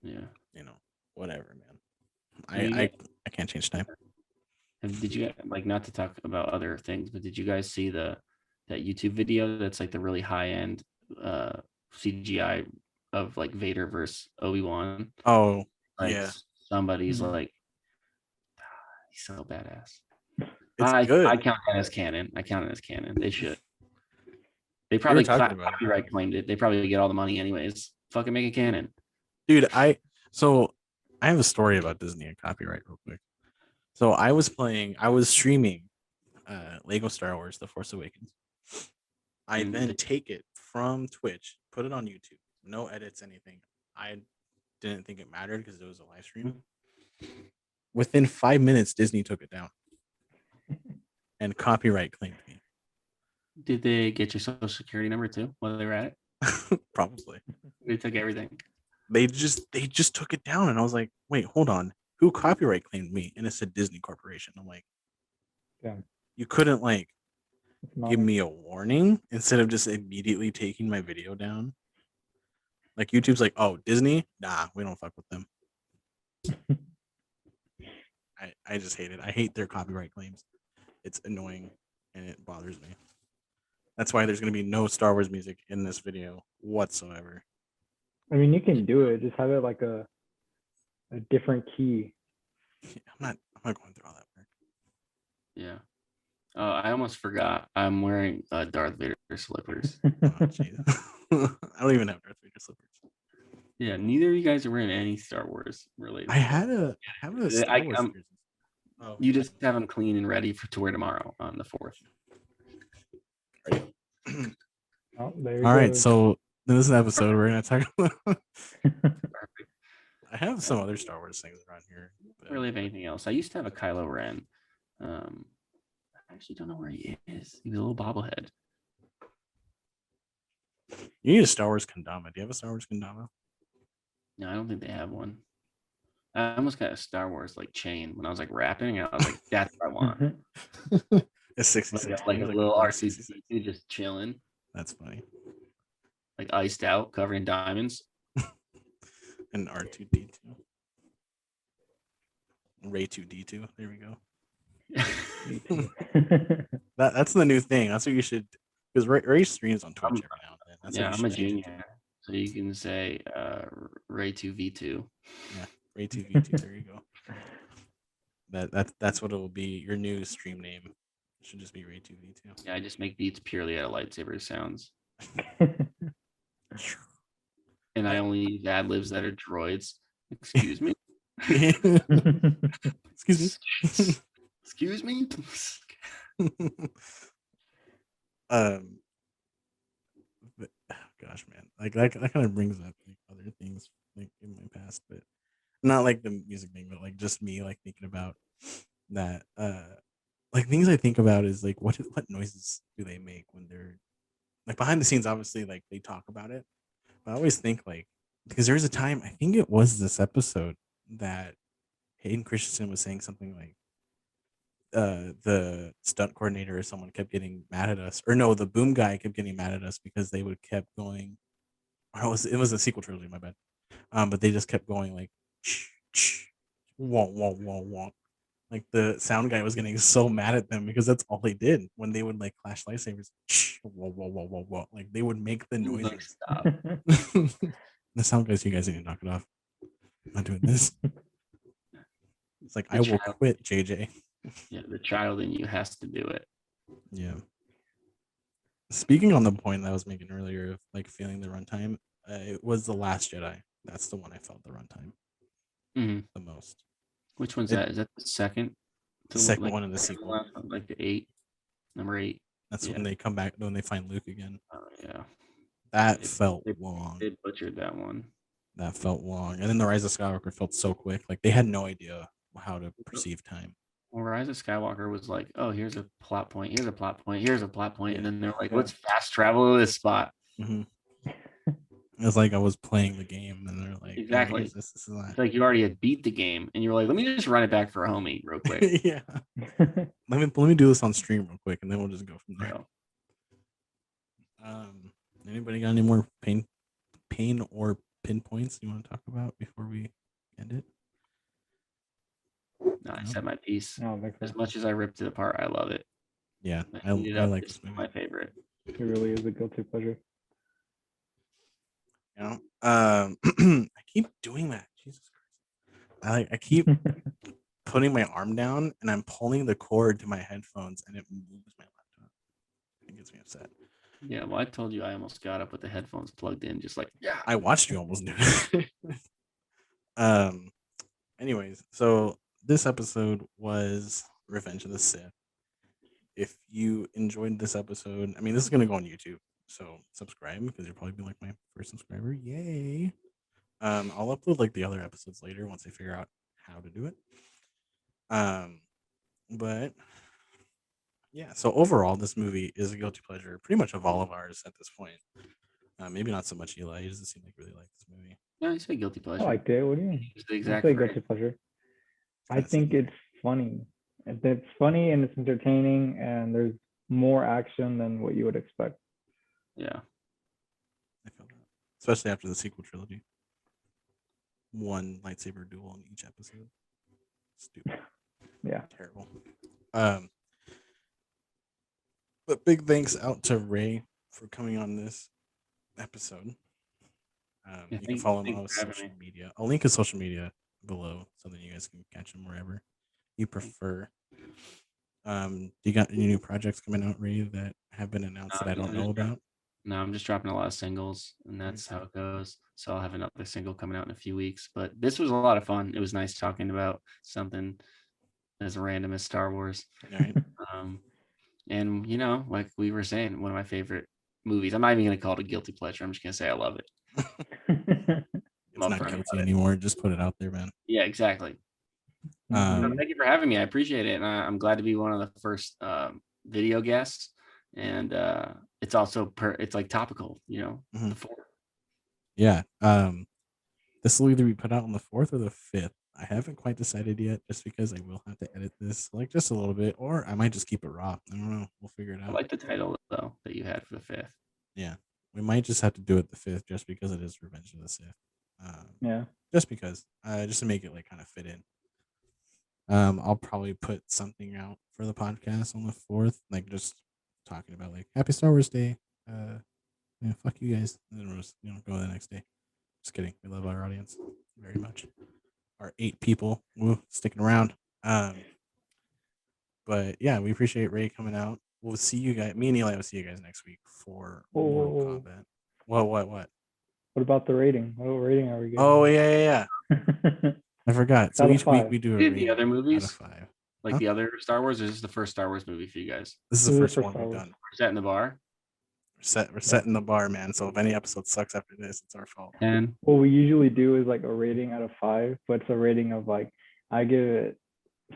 Yeah. Whatever, man. You I can't change time. Did you like not to talk about other things, but did you guys see that YouTube video that's like the really high end CGI of like Vader versus Obi-Wan? Oh, Like yeah. somebody's Mhm. like he's so badass. It's I good. count that as canon. I count it as canon. They should. They were probably talking about it. copyright claimed it. They probably get all the money anyways. Fucking make it canon. Dude, I have a story about Disney and copyright real quick. So I was streaming Lego Star Wars The Force Awakens. I And then take it from Twitch, put it on YouTube. No edits, anything. I didn't think it mattered because it was a live stream. Within 5 minutes, Disney took it down and copyright claimed me. Did they get your social security number too while they were at it? Probably. They took everything. They just took it down, and I was like, wait, hold on. Who copyright claimed me? And it said Disney Corporation. I'm like, Yeah. you couldn't like It's not give like- me a warning instead of just immediately taking my video down. Like YouTube's like, oh, Disney? Nah, we don't fuck with them. I just hate it. I hate their copyright claims. It's annoying and it bothers me. That's why there's gonna be no Star Wars music in this video whatsoever. I mean, you can do it. Just have it like a different key I'm not going through all that work. Yeah. Oh, I almost forgot. I'm wearing Darth Vader slippers. Oh, jeez. I don't even have Darth Vader slippers. Yeah, neither of you guys are wearing any Star Wars related. I have a Star Wars. Oh, You just have them clean and ready to wear tomorrow on the 4th. Oh, there you all right. go. So in this episode, we're gonna talk about. I have some other Star Wars things around here. I don't really have anything else. I used to have a Kylo Ren. I actually don't know where he is. He was a little bobblehead. You need a Star Wars kendama. Do you have a Star Wars kendama? No, I don't think they have one. I almost got a Star Wars like chain when I was like rapping, and I was like, "That's what I want." It's 66. Like a little RC just chilling, That's funny. like iced out, covered in diamonds. And R2D2. Ray 2D2. There we go. That's the new thing. That's what you should. Because Ray streams on Twitch every now and then. That's Yeah, what I'm a you should change it junior, so you can say Ray 2v2. Yeah, Ray 2v2. There you go. That's what it will be. Your new stream name should just be Ray 2v2. Yeah, I just make beats purely out of lightsaber sounds, and I only use ad libs that are droids. Excuse me. Excuse me. Excuse me. But, gosh, man, like that kind of brings up like other things like in my past, but not like the music thing, but like just me like thinking about that. Like things I think about is like what noises do they make when they're like behind the scenes? Obviously, like they talk about it, but I always think like because there's a time I think it was this episode that Hayden Christensen was saying something like the stunt coordinator or someone kept getting mad at us, or no, the boom guy kept getting mad at us because they would kept going. Or it was a sequel trilogy, my bad. But they just kept going like, wah wah wah wah. Like the sound guy was getting so mad at them because that's all they did when they would like clash lightsabers. Wah wah wah wah wah. Like they would make the noises. Stop. The sound guys, you guys need to knock it off. I'm not doing this. It's like I will quit, JJ. Yeah, the child in you has to do it. Yeah. Speaking on the point that I was making earlier of like feeling the runtime, it was The Last Jedi. That's the one I felt the runtime the most. Which one's that? Is that the second? The second one in the sequel. Like the number 8. That's when they come back, when they find Luke again. Oh, yeah. That felt long. They butchered that one. That felt long. And then The Rise of Skywalker felt so quick. Like they had no idea how to perceive time. Well, Rise of Skywalker was like, oh, here's a plot point, here's a plot point, here's a plot point, and then they're like, let's fast travel to this spot. Mm-hmm. It was like I was playing the game, and they're like, exactly. Oh, this is that. It's like you already had beat the game, and you were like, let me just run it back for a homie real quick. Yeah. Let me do this on stream real quick, and then we'll just go from there. Anybody got any more pain or pinpoints you want to talk about before we end it? No, I said my piece. Oh, as much as I ripped it apart, I love it. Yeah, I like this movie. My favorite. It really is a guilty pleasure. You know, I keep doing that. Jesus Christ! I keep putting my arm down and I'm pulling the cord to my headphones and it moves my laptop. It gets me upset. Yeah, well, I told you I almost got up with the headphones plugged in, just like I watched you almost do it. Anyways, so this episode was Revenge of the Sith. If you enjoyed this episode, I mean, this is gonna go on YouTube, so subscribe because you'll probably be like my first subscriber. Yay! I'll upload like the other episodes later once I figure out how to do it. But yeah, so overall, this movie is a guilty pleasure, pretty much of all of ours at this point. Maybe not so much Eli. He doesn't seem like really like this movie. No, you say guilty pleasure. I liked it. What do you mean? It's the exact I say guilty pleasure. I think it's funny. It's funny and it's entertaining, and there's more action than what you would expect. Yeah, I feel that, especially after the sequel trilogy. One lightsaber duel in each episode. Stupid. Yeah. Terrible. But big thanks out to Ray for coming on this episode. You can follow him on social media. I'll link his social media below so that you guys can catch them wherever you prefer. Do you got any new projects coming out, Ray, that have been announced that I don't know about? No, I'm just dropping a lot of singles, and that's how it goes. So I'll have another single coming out in a few weeks. But this was a lot of fun. It was nice talking about something as random as Star Wars. All right. And like we were saying, one of my favorite movies. I'm not even gonna call it a guilty pleasure. I'm just gonna say I love it. It's I'm not upfront guilty about it. anymore. Just put it out there, man. Yeah, exactly. Um, Thank you for having me. I appreciate it, and I'm glad to be one of the first video guests. And it's also it's like topical, Mhm. the 4th. Yeah. This will either be put out on the 4th or the 5th. I haven't quite decided yet, just because I will have to edit this like just a little bit, or I might just keep it raw. I don't know. We'll figure it I out. like the title though that you had for the 5th. Yeah, we might just have to do it the 5th, just because it is Revenge of the Sith. Yeah. Just because, just to make it like kind of fit in. I'll probably put something out for the podcast on the 4th, like just talking about like Happy Star Wars Day. Fuck you guys, and then we'll just go the next day. Just kidding. We love our audience very much. Our 8 people sticking around. But yeah, we appreciate Ray coming out. We'll see you guys. Me and Eli will see you guys next week for Mortal Whoa. Kombat. What? What about the rating? What rating are we getting? Oh yeah. I forgot. So Out of each week 5. we do a Did rating the other out movies, of 5. like Huh? the other Star Wars, or is this the first Star Wars movie for you guys? This is This the is first the one Star we've Wars. done. We're setting the bar. We're setting the bar, man. So if any episode sucks after this, it's our fault. And What we usually do is like a rating out of 5, but it's a rating of like I give it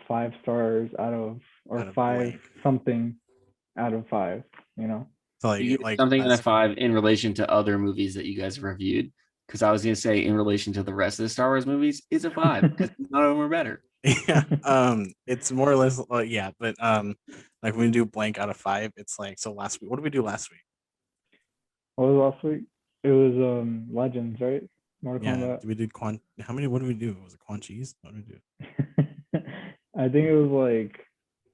5 stars out of, or Out of 5 blank. something out of 5. So you give like something in a us- 5 in relation to other movies that you guys reviewed. Because I was gonna say in relation to the rest of the Star Wars movies, it's a 5 because none of them are better. Yeah. It's more or less yeah, but like when we do blank out of 5, it's like, so last week. What did we do last week? What was last week? It was Legends, right? Mortal Yeah. Kombat. We did how many? What did we do? Was it Quan Chi's? What did we do? I think it was like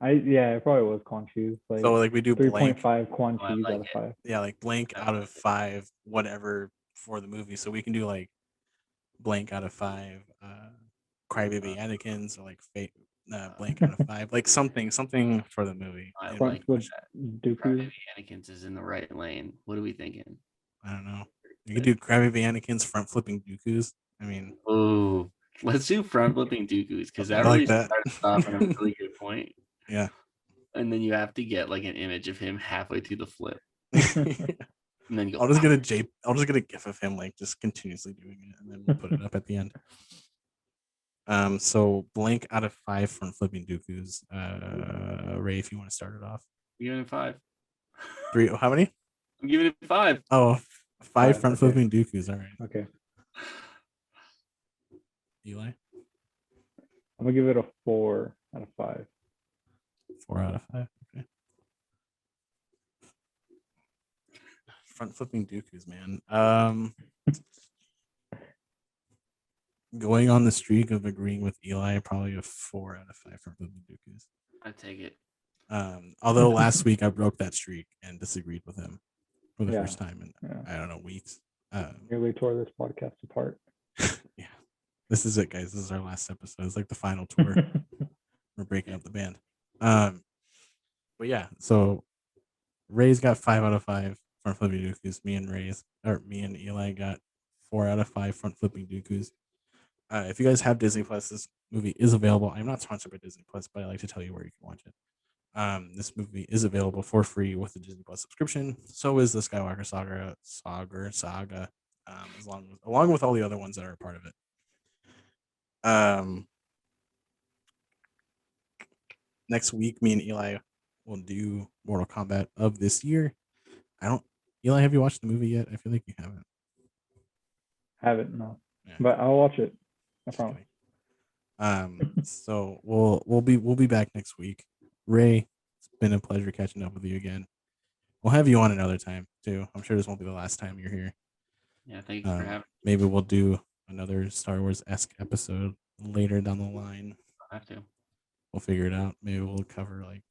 it probably was Quan Chi's. Like So like we do blank. 3.5 Quan Oh, I Chi's like out of it. 5. Yeah, like blank out of 5, whatever for the movie. So we can do like blank out of 5, Crybaby Anakin's, or like blank out of 5, like something for the movie. I And, Front like with that. Dooku. Crybaby Anakin's is in the right lane. What are we thinking? I don't know. You could do Crybaby Anakin's front flipping Dooku's. I mean, Oh, let's do front flipping Dooku's because that I like really that. starts off on a really good point. Yeah. And then you have to get like an image of him halfway through the flip, and then you go. I'll just get a GIF of him like just continuously doing it, and then we'll put it up at the end. So blank out of 5 front flipping Dooku's. Ray, if you want to start it off. I'm giving it 5. 3. How many? I'm giving it 5. Oh, 5 5, front okay. flipping Dooku's. All right. Okay. Eli. I'm gonna give it a 4 out of 5. 4 out of 5. Okay. Front flipping Dooku's, man. Going on the streak of agreeing with Eli, probably a 4 out of 5 front flipping Dooku's. I take it. Although last week I broke that streak and disagreed with him for the Yeah, first time in I don't know, weeks. Nearly tore this podcast apart. Yeah, this is it, guys. This is our last episode. It's like the final tour. We're breaking up the band. But yeah, so Ray's got 5 out of 5 front flipping Dooku's. Me and Eli got 4 out of 5 front flipping Dooku's. If you guys have Disney Plus, this movie is available. I'm not sponsored by Disney Plus, but I like to tell you where you can watch it. This movie is available for free with the Disney Plus subscription. So is the Skywalker saga, along with all the other ones that are a part of it. Next week, me and Eli will do Mortal Kombat of this year. Eli, have you watched the movie yet? I feel like you haven't. Haven't, no. Yeah. But I'll watch it. I Just promise. kidding. So we'll be back next week. Ray, it's been a pleasure catching up with you again. We'll have you on another time too. I'm sure this won't be the last time you're here. Yeah, thank you for having me. Maybe we'll do another Star Wars-esque episode later down the line. I'll have to. We'll figure it out. Maybe we'll cover like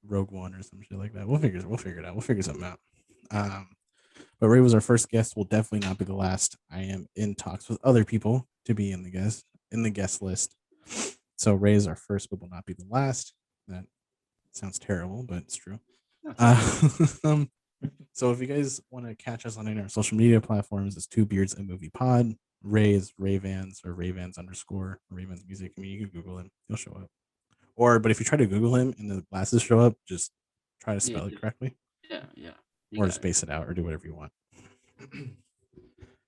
Rogue One or some shit like that. We'll figure it out. We'll figure something out. But Ray was our first guest. Will definitely not be the last. I am in talks with other people to be in the guest list. So Ray is our first, but will not be the last. That sounds terrible, but it's true. So if you guys want to catch us on any of our social media platforms, it's Two Beards and Movie Pod. Ray is RayVans or RayVans _ RayVans Music. I mean, you can Google him; he'll show up. But if you try to Google him and the glasses show up, just try to spell it correctly. Yeah. Or space it out or do whatever you want.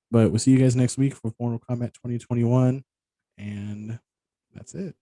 But we'll see you guys next week for Mortal Kombat 2021. And that's it.